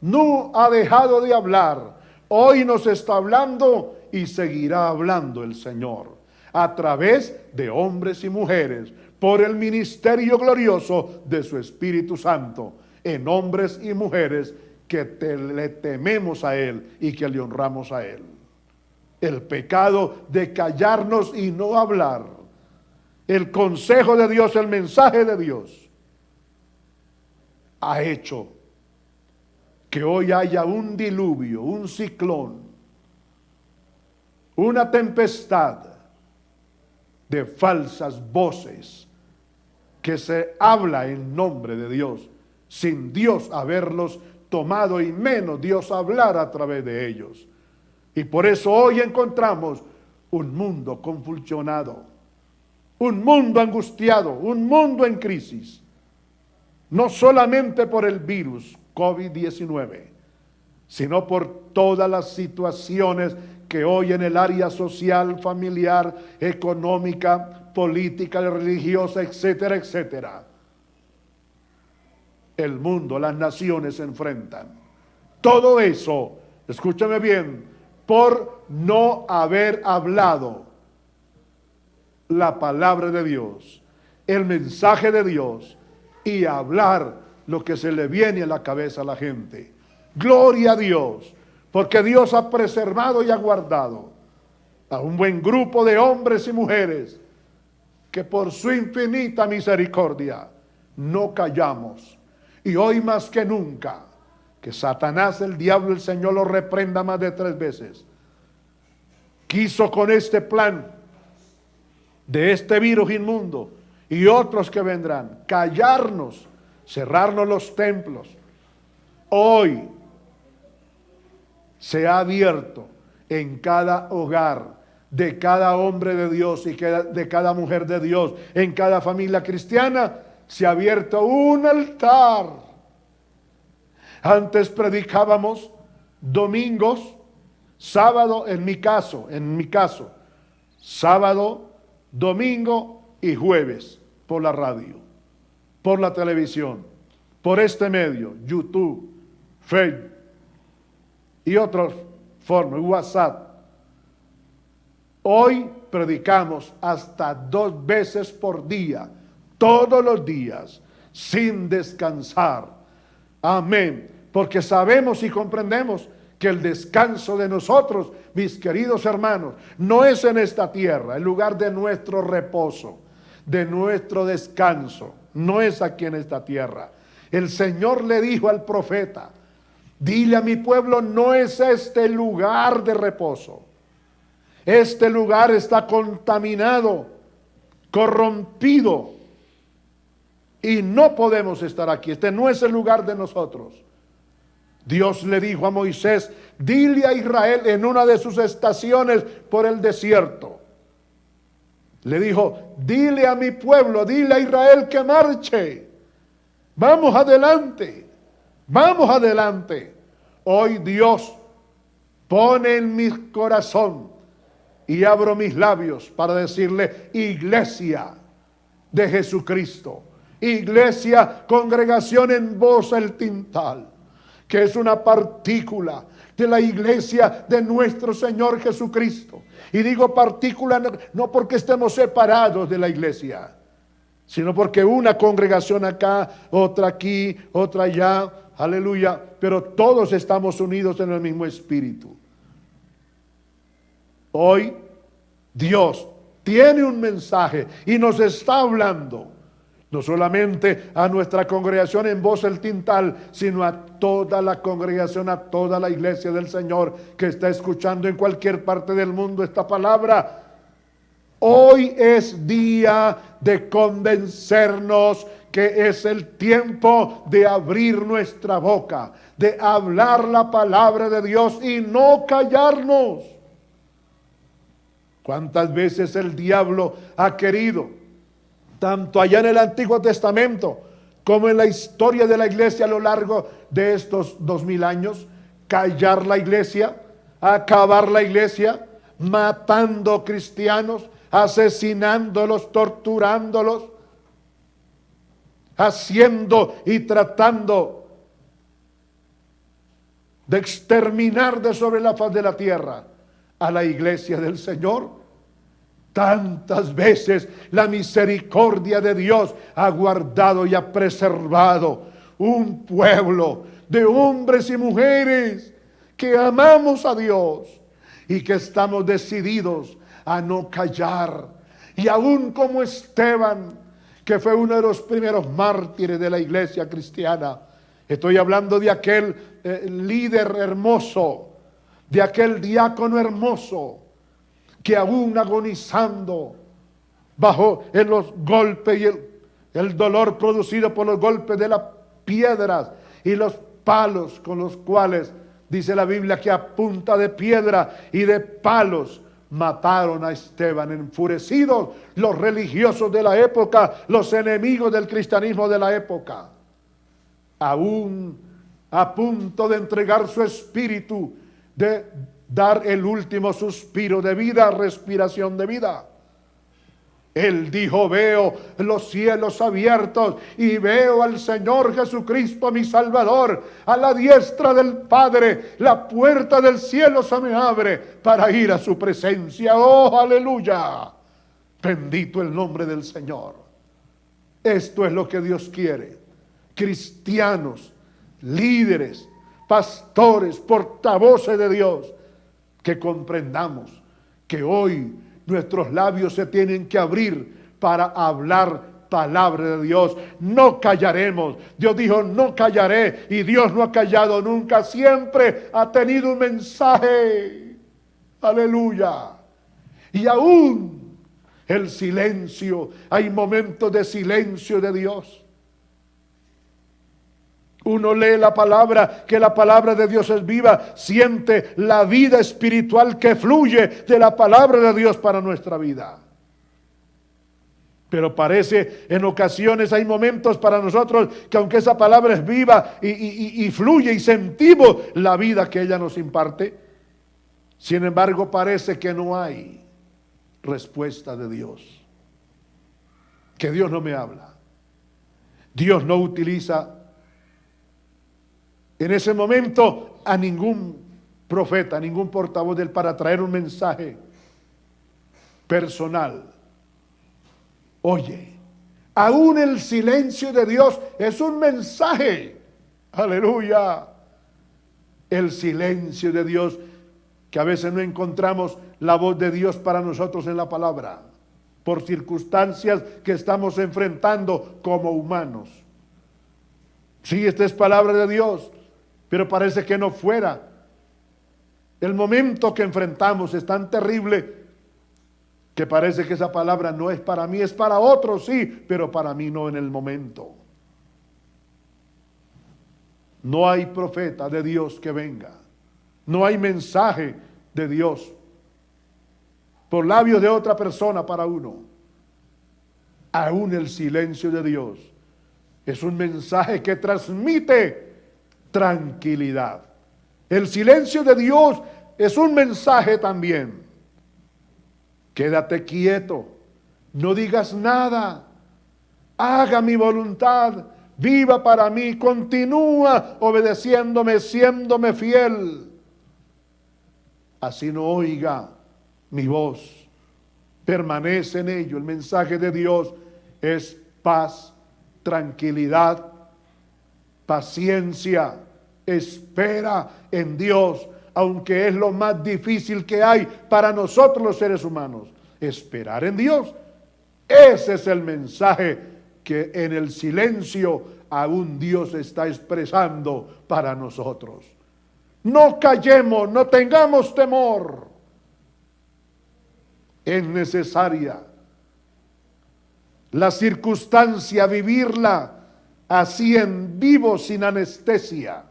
no ha dejado de hablar. Hoy nos está hablando y seguirá hablando el Señor a través de hombres y mujeres por el ministerio glorioso de su Espíritu Santo, en hombres y mujeres que le tememos a Él y que le honramos a Él. El pecado de callarnos y no hablar, el consejo de Dios, el mensaje de Dios, ha hecho que hoy haya un diluvio, un ciclón, una tempestad de falsas voces que se habla en nombre de Dios, sin Dios haberlos tomado y menos Dios hablar a través de ellos. Y por eso hoy encontramos un mundo convulsionado, un mundo angustiado, un mundo en crisis. No solamente por el virus COVID-19, sino por todas las situaciones que hoy en el área social, familiar, económica, política, religiosa, etcétera, etcétera, el mundo, las naciones se enfrentan. Todo eso, escúchame bien, por no haber hablado la palabra de Dios, el mensaje de Dios, y hablar lo que se le viene a la cabeza a la gente. Gloria a Dios, porque Dios ha preservado y ha guardado a un buen grupo de hombres y mujeres que por su infinita misericordia no callamos. Y hoy más que nunca, que Satanás, el diablo, el Señor lo reprenda más de 3 veces, quiso con este plan de este virus inmundo y otros que vendrán, callarnos, cerrarnos los templos. Hoy se ha abierto en cada hogar de cada hombre de Dios y de cada mujer de Dios, en cada familia cristiana, se ha abierto un altar. Antes predicábamos domingos, sábado, en mi caso, sábado, domingo y jueves, por la radio, por la televisión, por este medio, YouTube, Facebook y otras formas, WhatsApp. Hoy predicamos hasta 2 veces por día, todos los días, sin descansar. Amén. Porque sabemos y comprendemos que el descanso de nosotros, mis queridos hermanos, no es en esta tierra, el lugar de nuestro reposo, de nuestro descanso, no es aquí en esta tierra. El Señor le dijo al profeta: dile a mi pueblo, no es este el lugar de reposo. Este lugar está contaminado, corrompido, y no podemos estar aquí. Este no es el lugar de nosotros. Dios le dijo a Moisés: dile a Israel en una de sus estaciones por el desierto. Le dijo: dile a mi pueblo, dile a Israel que marche. Vamos adelante, vamos adelante. Hoy Dios pone en mi corazón y abro mis labios para decirle: iglesia de Jesucristo, iglesia, congregación en Voz el Tintal, que es una partícula de la iglesia de nuestro Señor Jesucristo. Y digo partícula no porque estemos separados de la iglesia, sino porque una congregación acá, otra aquí, otra allá, aleluya, pero todos estamos unidos en el mismo espíritu. Hoy Dios tiene un mensaje y nos está hablando, no solamente a nuestra congregación en Voz el Tintal, sino a toda la congregación, a toda la iglesia del Señor que está escuchando en cualquier parte del mundo esta palabra. Hoy es día de convencernos que es el tiempo de abrir nuestra boca, de hablar la palabra de Dios y no callarnos. ¿Cuántas veces el diablo ha querido, tanto allá en el Antiguo Testamento como en la historia de la iglesia a lo largo de estos 2000 años, callar la iglesia, acabar la iglesia, matando cristianos, asesinándolos, torturándolos, haciendo y tratando de exterminar de sobre la faz de la tierra a la iglesia del Señor? Tantas veces la misericordia de Dios ha guardado y ha preservado un pueblo de hombres y mujeres que amamos a Dios y que estamos decididos a no callar. Y aún como Esteban, que fue uno de los primeros mártires de la iglesia cristiana, estoy hablando de aquel líder hermoso, de aquel diácono hermoso, que aún agonizando bajo en los golpes y el dolor producido por los golpes de las piedras y los palos con los cuales, dice la Biblia, que a punta de piedra y de palos mataron a Esteban. Enfurecidos los religiosos de la época, los enemigos del cristianismo de la época, aún a punto de entregar su espíritu, de dar el último suspiro de vida, respiración de vida, él dijo: veo los cielos abiertos y veo al Señor Jesucristo, mi Salvador, a la diestra del Padre. La puerta del cielo se me abre para ir a su presencia. ¡Oh, aleluya! Bendito el nombre del Señor. Esto es lo que Dios quiere. Cristianos, líderes, pastores, portavoces de Dios, que comprendamos que hoy nuestros labios se tienen que abrir para hablar palabra de Dios. No callaremos. Dios dijo: no callaré, y Dios no ha callado nunca. Siempre ha tenido un mensaje. Aleluya. Y aún el silencio, hay momentos de silencio de Dios. Uno lee la palabra, que la palabra de Dios es viva, siente la vida espiritual que fluye de la palabra de Dios para nuestra vida. Pero parece, en ocasiones hay momentos para nosotros que aunque esa palabra es viva y fluye y sentimos la vida que ella nos imparte, sin embargo parece que no hay respuesta de Dios. Que Dios no me habla. Dios no utiliza en ese momento a ningún profeta, a ningún portavoz de él para traer un mensaje personal. Oye, aún el silencio de Dios es un mensaje. Aleluya. El silencio de Dios, que a veces no encontramos la voz de Dios para nosotros en la palabra, por circunstancias que estamos enfrentando como humanos. Sí, esta es palabra de Dios, pero parece que no fuera. El momento que enfrentamos es tan terrible que parece que esa palabra no es para mí, es para otros, sí, pero para mí no en el momento. No hay profeta de Dios que venga. No hay mensaje de Dios por labios de otra persona para uno. Aún el silencio de Dios es un mensaje que transmite tranquilidad. El silencio de Dios es un mensaje también. Quédate quieto, no digas nada, haga mi voluntad, viva para mí, continúa obedeciéndome, siéndome fiel. Así no oiga mi voz, permanece en ello. El mensaje de Dios es paz, tranquilidad, paciencia, espera en Dios, aunque es lo más difícil que hay para nosotros los seres humanos. Esperar en Dios, ese es el mensaje que en el silencio aún Dios está expresando para nosotros. No callemos, no tengamos temor. Es necesaria la circunstancia, vivirla así en vivo, sin anestesia.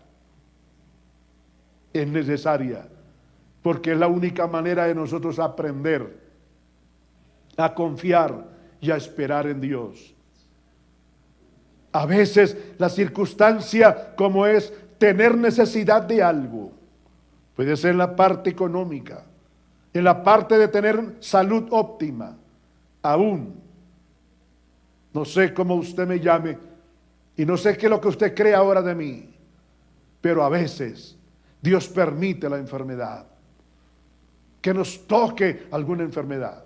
Es necesaria, porque es la única manera de nosotros aprender a confiar y a esperar en Dios. A veces la circunstancia, como es tener necesidad de algo, puede ser en la parte económica, en la parte de tener salud óptima, aún, no sé cómo usted me llame, y no sé qué es lo que usted cree ahora de mí, pero a veces Dios permite la enfermedad, que nos toque alguna enfermedad,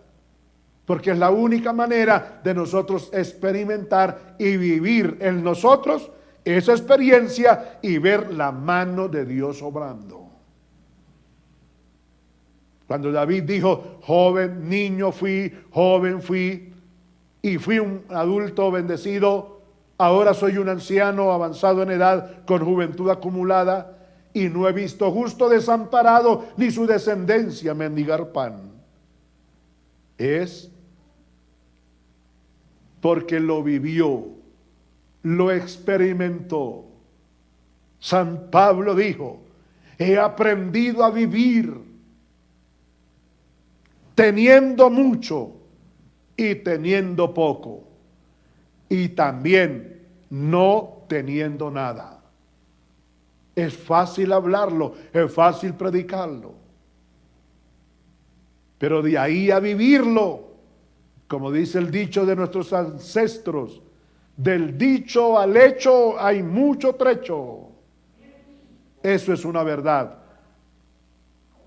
porque es la única manera de nosotros experimentar y vivir en nosotros esa experiencia y ver la mano de Dios obrando. Cuando David dijo, joven, niño fui, joven fui, y fui un adulto bendecido, ahora soy un anciano avanzado en edad con juventud acumulada, y no he visto justo desamparado ni su descendencia mendigar pan. Es porque lo vivió, lo experimentó. San Pablo dijo, he aprendido a vivir teniendo mucho y teniendo poco, y también no teniendo nada. Es fácil hablarlo, es fácil predicarlo, pero de ahí a vivirlo, como dice el dicho de nuestros ancestros, del dicho al hecho hay mucho trecho. Eso es una verdad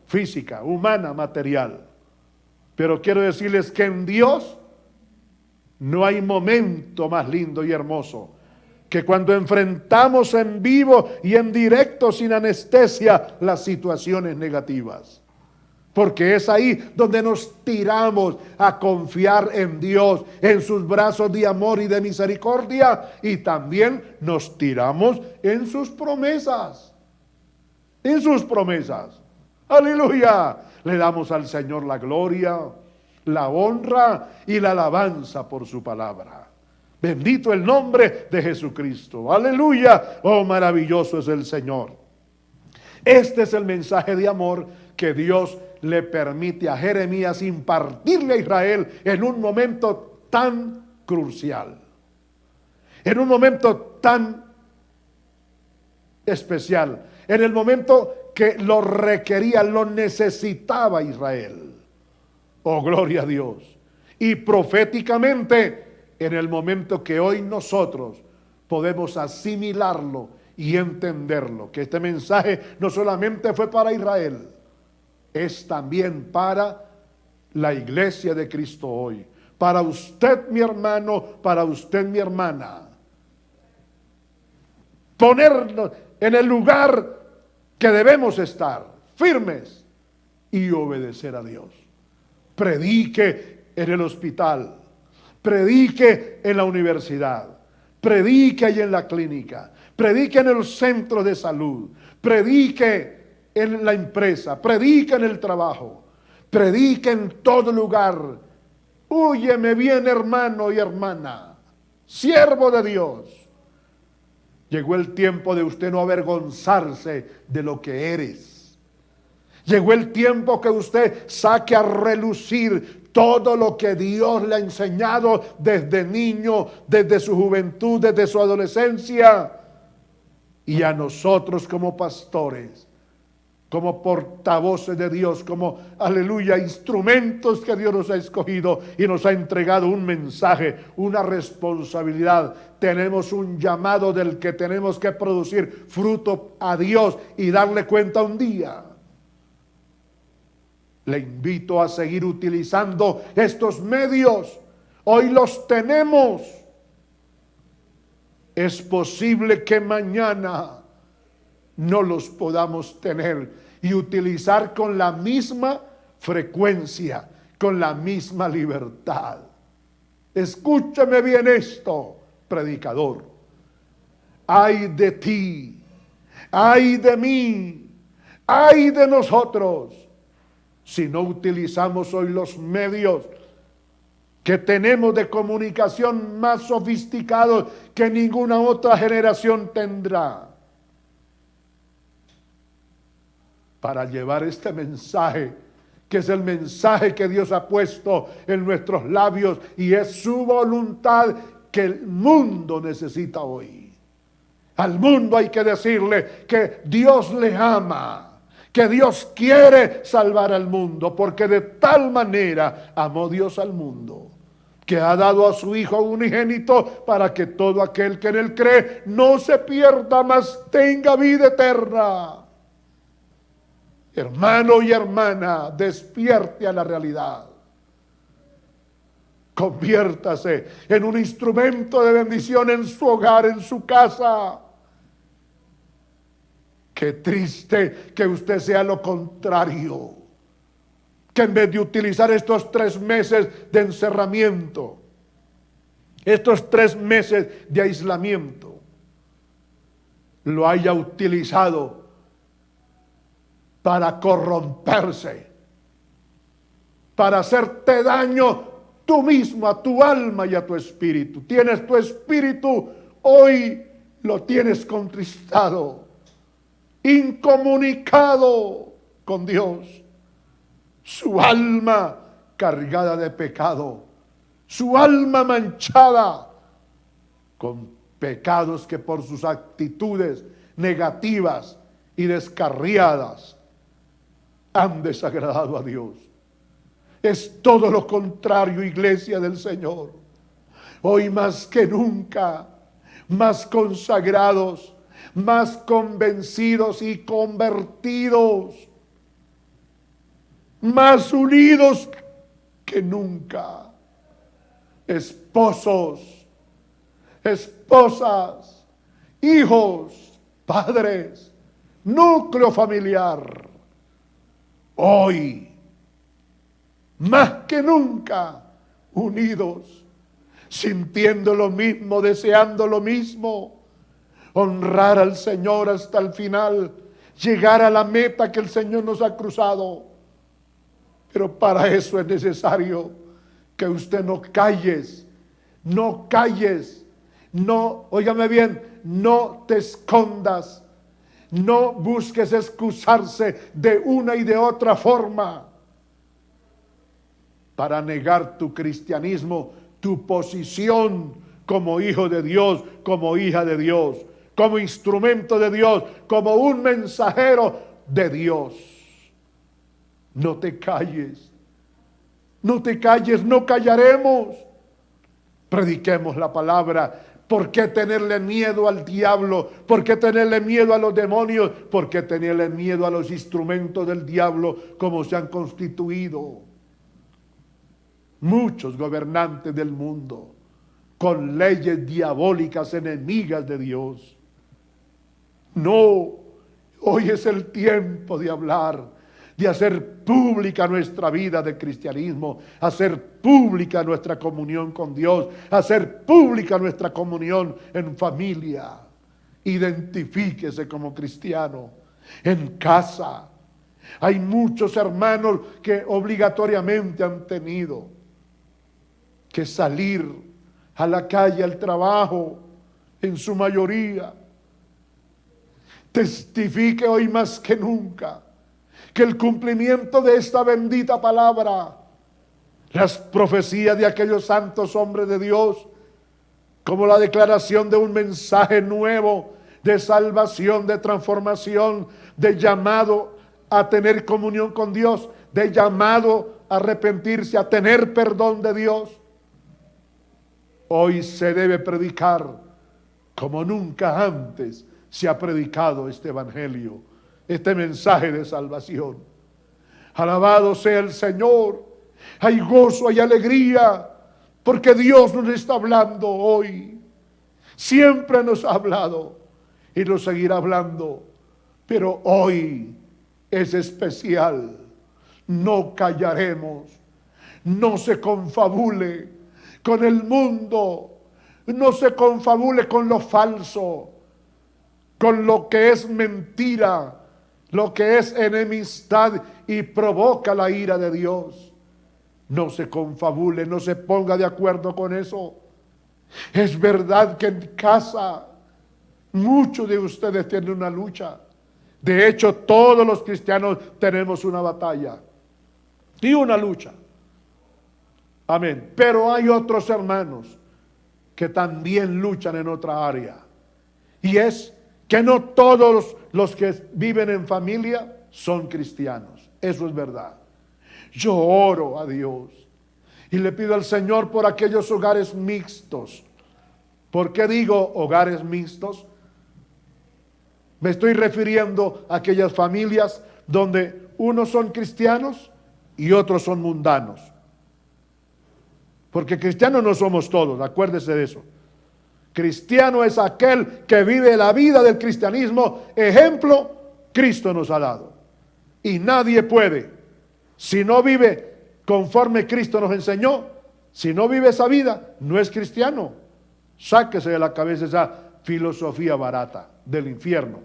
física, humana, material. Pero quiero decirles que en Dios no hay momento más lindo y hermoso que cuando enfrentamos en vivo y en directo, sin anestesia, las situaciones negativas. Porque es ahí donde nos tiramos a confiar en Dios, en sus brazos de amor y de misericordia, y también nos tiramos en sus promesas. En sus promesas. Aleluya. Le damos al Señor la gloria, la honra y la alabanza por su palabra. Bendito el nombre de Jesucristo. Aleluya. Oh, maravilloso es el Señor. Este es el mensaje de amor que Dios le permite a Jeremías impartirle a Israel en un momento tan crucial, en un momento tan especial, en el momento que lo requería, lo necesitaba Israel. Oh, gloria a Dios. Y proféticamente, en el momento que hoy nosotros podemos asimilarlo y entenderlo, que este mensaje no solamente fue para Israel, es también para la iglesia de Cristo hoy, para usted mi hermano, para usted mi hermana. Ponernos en el lugar que debemos estar, firmes, y obedecer a Dios. Predique en el hospital, predique en la universidad, predique ahí en la clínica, predique en el centro de salud, predique en la empresa, predique en el trabajo, predique en todo lugar. Óyeme bien, hermano y hermana, siervo de Dios. Llegó el tiempo de usted no avergonzarse de lo que eres. Llegó el tiempo que usted saque a relucir todo lo que Dios le ha enseñado desde niño, desde su juventud, desde su adolescencia. Y a nosotros como pastores, como portavoces de Dios, como, aleluya, instrumentos que Dios nos ha escogido y nos ha entregado un mensaje, una responsabilidad. Tenemos un llamado del que tenemos que producir fruto a Dios y darle cuenta un día. Le invito a seguir utilizando estos medios. Hoy los tenemos. Es posible que mañana no los podamos tener y utilizar con la misma frecuencia, con la misma libertad. Escúchame bien esto, predicador. Ay de ti, ay de mí, ay de nosotros, si no utilizamos hoy los medios que tenemos de comunicación más sofisticados que ninguna otra generación tendrá, para llevar este mensaje, que es el mensaje que Dios ha puesto en nuestros labios y es su voluntad que el mundo necesita hoy. Al mundo hay que decirle que Dios le ama, que Dios quiere salvar al mundo, porque de tal manera amó Dios al mundo, que ha dado a su Hijo unigénito para que todo aquel que en él cree no se pierda, mas tenga vida eterna. Hermano y hermana, despierte a la realidad. Conviértase en un instrumento de bendición en su hogar, en su casa. Qué triste que usted sea lo contrario, que en vez de utilizar estos 3 meses de encerramiento, estos 3 meses de aislamiento, lo haya utilizado para corromperse, para hacerte daño tú mismo, a tu alma y a tu espíritu. Tienes tu espíritu, hoy lo tienes contristado, incomunicado con Dios. Su alma cargada de pecado, su alma manchada con pecados que por sus actitudes negativas y descarriadas han desagradado a Dios. Es todo lo contrario, iglesia del Señor. Hoy más que nunca, más consagrados, más convencidos y convertidos, más unidos que nunca. Esposos, esposas, hijos, padres, núcleo familiar. Hoy, más que nunca, unidos, sintiendo lo mismo, deseando lo mismo, honrar al Señor hasta el final, llegar a la meta que el Señor nos ha cruzado. Pero para eso es necesario que usted no calles No calles, no, óigame bien, no te escondas, no busques excusarse de una y de otra forma para negar tu cristianismo, tu posición como hijo de Dios, como hija de Dios, como instrumento de Dios, como un mensajero de Dios. No te calles, no te calles, no callaremos. Prediquemos la palabra. ¿Por qué tenerle miedo al diablo? ¿Por qué tenerle miedo a los demonios? ¿Por qué tenerle miedo a los instrumentos del diablo como se han constituido muchos gobernantes del mundo con leyes diabólicas enemigas de Dios? No, hoy es el tiempo de hablar, de hacer pública nuestra vida de cristianismo, hacer pública nuestra comunión con Dios, hacer pública nuestra comunión en familia. Identifíquese como cristiano en casa. Hay muchos hermanos que obligatoriamente han tenido que salir a la calle, al trabajo, en su mayoría. Testifique hoy más que nunca que el cumplimiento de esta bendita palabra, las profecías de aquellos santos hombres de Dios, como la declaración de un mensaje nuevo de salvación, de transformación, de llamado a tener comunión con Dios, de llamado a arrepentirse, a tener perdón de Dios, hoy se debe predicar como nunca antes se ha predicado este evangelio, este mensaje de salvación. Alabado sea el Señor. Hay gozo, hay alegría, porque Dios nos está hablando hoy. Siempre nos ha hablado y nos seguirá hablando, pero hoy es especial. No callaremos. No se confabule con el mundo, no se confabule con lo falso, con lo que es mentira, lo que es enemistad y provoca la ira de Dios. No se confabule, no se ponga de acuerdo con eso. Es verdad que en casa muchos de ustedes tienen una lucha. De hecho, todos los cristianos tenemos una batalla y una lucha. Amén. Pero hay otros hermanos que también luchan en otra área. Y es que no todos los que viven en familia son cristianos. Eso es verdad. Yo oro a Dios y le pido al Señor por aquellos hogares mixtos. ¿Por qué digo hogares mixtos? Me estoy refiriendo a aquellas familias donde unos son cristianos y otros son mundanos. Porque cristianos no somos todos, acuérdese de eso. Cristiano es aquel que vive la vida del cristianismo. Ejemplo, Cristo nos ha dado. Y nadie puede, si no vive conforme Cristo nos enseñó, si no vive esa vida, no es cristiano. Sáquese de la cabeza esa filosofía barata del infierno.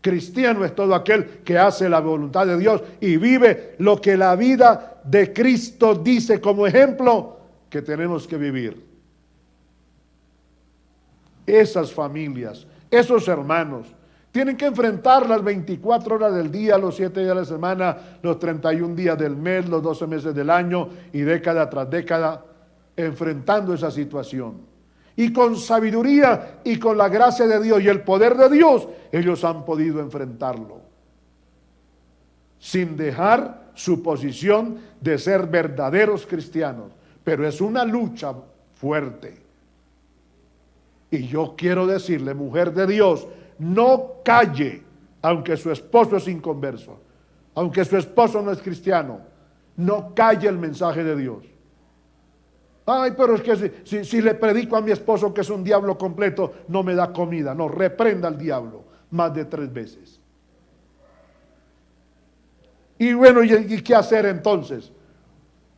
Cristiano es todo aquel que hace la voluntad de Dios y vive lo que la vida de Cristo dice como ejemplo que tenemos que vivir. Esas familias, esos hermanos, tienen que enfrentar las 24 horas del día, los 7 días de la semana, los 31 días del mes, los 12 meses del año y década tras década, enfrentando esa situación. Y con sabiduría y con la gracia de Dios y el poder de Dios, ellos han podido enfrentarlo. Sin dejar su posición de ser verdaderos cristianos. Pero es una lucha fuerte. Y yo quiero decirle, mujer de Dios, no calle, aunque su esposo es inconverso, aunque su esposo no es cristiano, no calle el mensaje de Dios. Ay, pero es que si le predico a mi esposo que es un diablo completo, no me da comida. No, reprenda al diablo más de 3 veces. Y bueno, ¿y qué hacer entonces?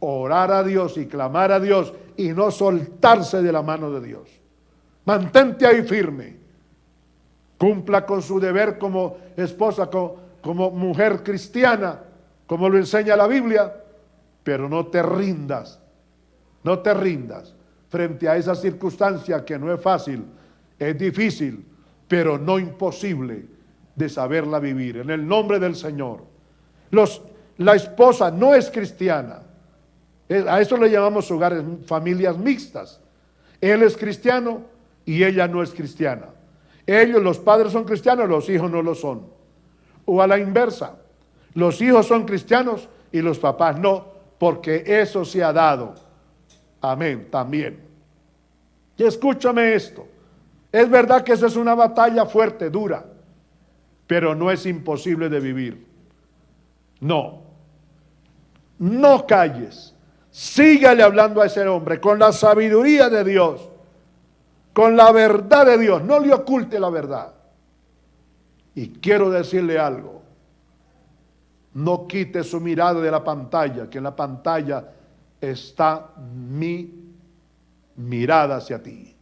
Orar a Dios y clamar a Dios y no soltarse de la mano de Dios. Mantente ahí firme. Cumpla con su deber como esposa, como mujer cristiana, como lo enseña la Biblia, pero no te rindas. No te rindas, frente a esa circunstancia que no es fácil, es difícil, pero no imposible de saberla vivir. En el nombre del Señor. La esposa no es cristiana. A eso le llamamos hogares, familias mixtas. Él es cristiano y ella no es cristiana. Ellos, los padres son cristianos, los hijos no lo son. O a la inversa, los hijos son cristianos y los papás no, porque eso se ha dado. Amén, también. Y escúchame esto. Es verdad que eso es una batalla fuerte, dura, pero no es imposible de vivir. No. No calles. Sígale hablando a ese hombre con la sabiduría de Dios, con la verdad de Dios. No le oculte la verdad. Y quiero decirle algo. No quite su mirada de la pantalla, que en la pantalla está mi mirada hacia ti.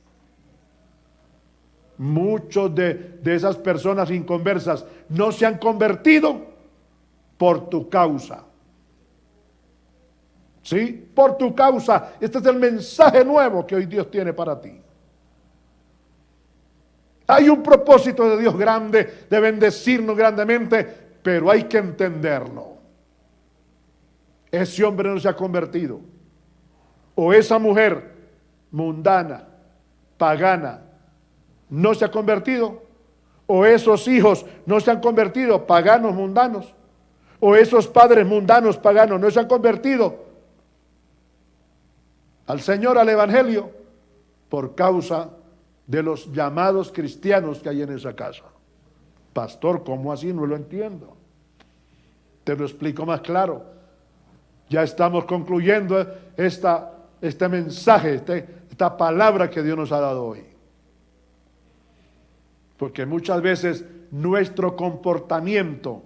Muchos de esas personas inconversas no se han convertido por tu causa. ¿Sí? Por tu causa. Este es el mensaje nuevo que hoy Dios tiene para ti. Hay un propósito de Dios grande, de bendecirnos grandemente, pero hay que entenderlo. Ese hombre no se ha convertido. O esa mujer mundana, pagana, no se ha convertido. O esos hijos no se han convertido, paganos, mundanos. O esos padres mundanos, paganos, no se han convertido al Señor, al Evangelio, por causa de los llamados cristianos que hay en esa casa. Pastor, ¿cómo así? No lo entiendo. Te lo explico más claro. Ya estamos concluyendo este mensaje, esta palabra que Dios nos ha dado hoy. Porque muchas veces nuestro comportamiento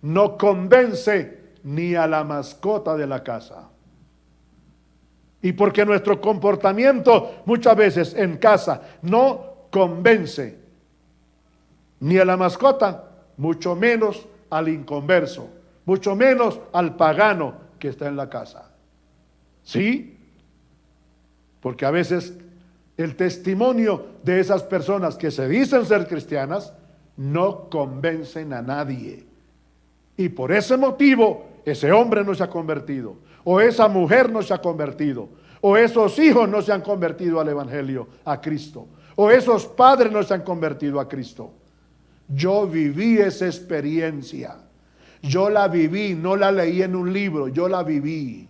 no convence ni a la mascota de la casa. Y porque nuestro comportamiento muchas veces en casa no convence ni a la mascota, mucho menos al inconverso, mucho menos al pagano que está en la casa. ¿Sí? Porque a veces el testimonio de esas personas que se dicen ser cristianas no convencen a nadie. Y por ese motivo ese hombre no se ha convertido, o esa mujer no se ha convertido, o esos hijos no se han convertido al Evangelio, a Cristo, o esos padres no se han convertido a Cristo. Yo viví esa experiencia. Yo la viví, no la leí en un libro, yo la viví.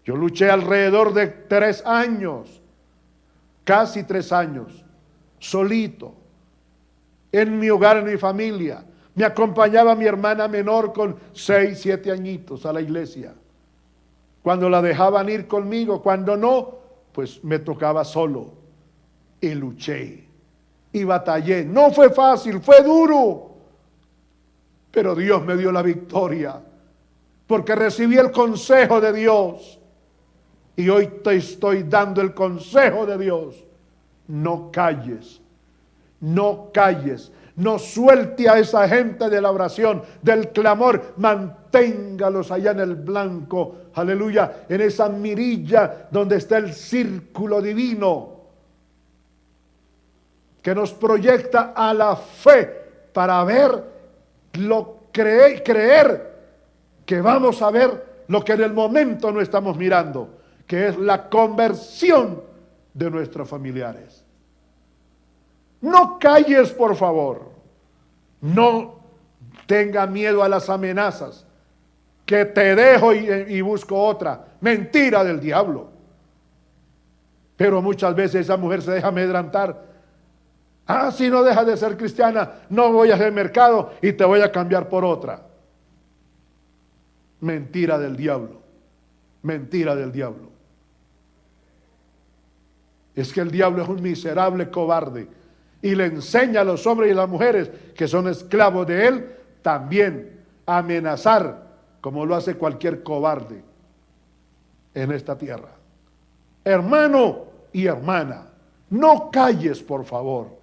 Yo luché alrededor de 3 años, casi 3 años, solito, en mi hogar, en mi familia. Me acompañaba mi hermana menor con 6, 7 añitos a la iglesia. Cuando la dejaban ir conmigo, cuando no, pues me tocaba solo. Y luché, y batallé. No fue fácil, fue duro. Pero Dios me dio la victoria, porque recibí el consejo de Dios. Y hoy te estoy dando el consejo de Dios. No calles, no calles, no suelte a esa gente de la oración, del clamor. Manténgalos allá en el blanco, aleluya, en esa mirilla donde está el círculo divino que nos proyecta a la fe para ver creer que vamos a ver lo que en el momento no estamos mirando, que es la conversión de nuestros familiares. No calles, por favor. No tenga miedo a las amenazas. Que te dejo y busco otra. Mentira del diablo. Pero muchas veces esa mujer se deja amedrentar. Ah, si no dejas de ser cristiana, no voy a hacer mercado y te voy a cambiar por otra. Mentira del diablo. Mentira del diablo. Es que el diablo es un miserable cobarde y le enseña a los hombres y a las mujeres que son esclavos de él también a amenazar, como lo hace cualquier cobarde en esta tierra. Hermano y hermana, no calles, por favor.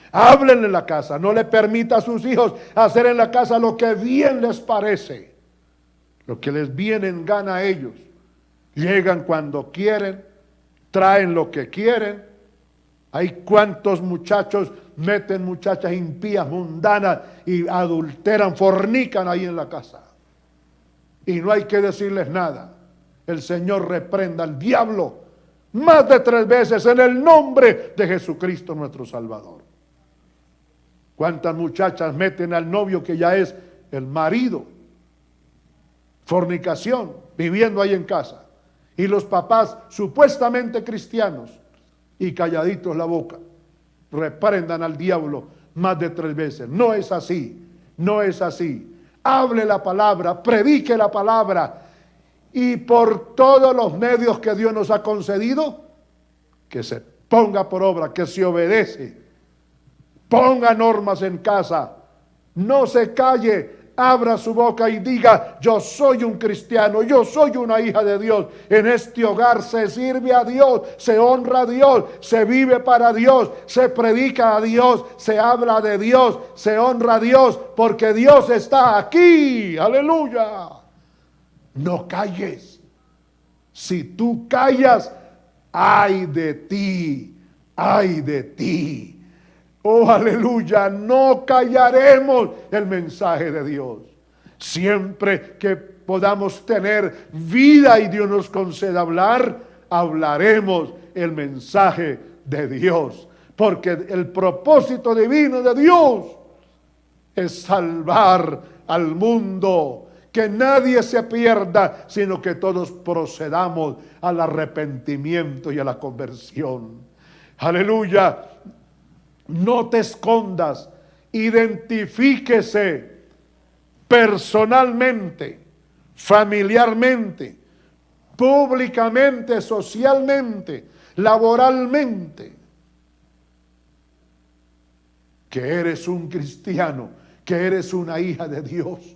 Hablen en la casa, no le permita a sus hijos hacer en la casa lo que bien les parece, lo que les viene en gana a ellos. Llegan cuando quieren, traen lo que quieren. Hay cuantos muchachos meten muchachas impías, mundanas, y adulteran, fornican ahí en la casa. Y no hay que decirles nada. El Señor reprenda al diablo más de 3 veces en el nombre de Jesucristo nuestro Salvador. ¿Cuántas muchachas meten al novio que ya es el marido? Fornicación, viviendo ahí en casa. Y los papás supuestamente cristianos y calladitos la boca. Reprendan al diablo más de 3 veces. No es así, no es así. Hable la palabra, predique la palabra. Y por todos los medios que Dios nos ha concedido, que se ponga por obra, que se obedece. Ponga normas en casa. No se calle. Abra su boca y diga: yo soy un cristiano, yo soy una hija de Dios. En este hogar se sirve a Dios, se honra a Dios, se vive para Dios, se predica a Dios, se habla de Dios, se honra a Dios, porque Dios está aquí. Aleluya. No calles. Si tú callas, ay de ti, ay de ti. Oh, aleluya, no callaremos el mensaje de Dios. Siempre que podamos tener vida y Dios nos conceda hablar, hablaremos el mensaje de Dios. Porque el propósito divino de Dios es salvar al mundo, que nadie se pierda, sino que todos procedamos al arrepentimiento y a la conversión. Aleluya. No te escondas, identifíquese personalmente, familiarmente, públicamente, socialmente, laboralmente, que eres un cristiano, que eres una hija de Dios.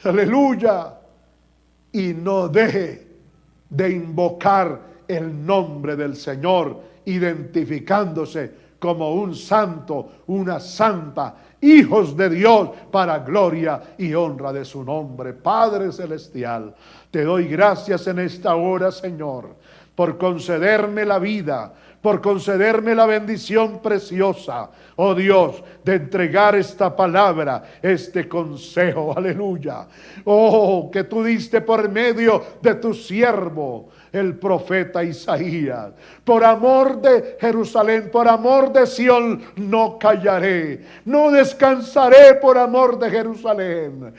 Aleluya. Y no deje de invocar el nombre del Señor, identificándose como un santo, una santa, hijos de Dios, para gloria y honra de su nombre. Padre celestial, te doy gracias en esta hora, Señor, por concederme la vida, por concederme la bendición preciosa, oh Dios, de entregar esta palabra, este consejo, aleluya. Oh, que tú diste por medio de tu siervo, el profeta Isaías. Por amor de Jerusalén, por amor de Sión, no callaré, no descansaré por amor de Jerusalén.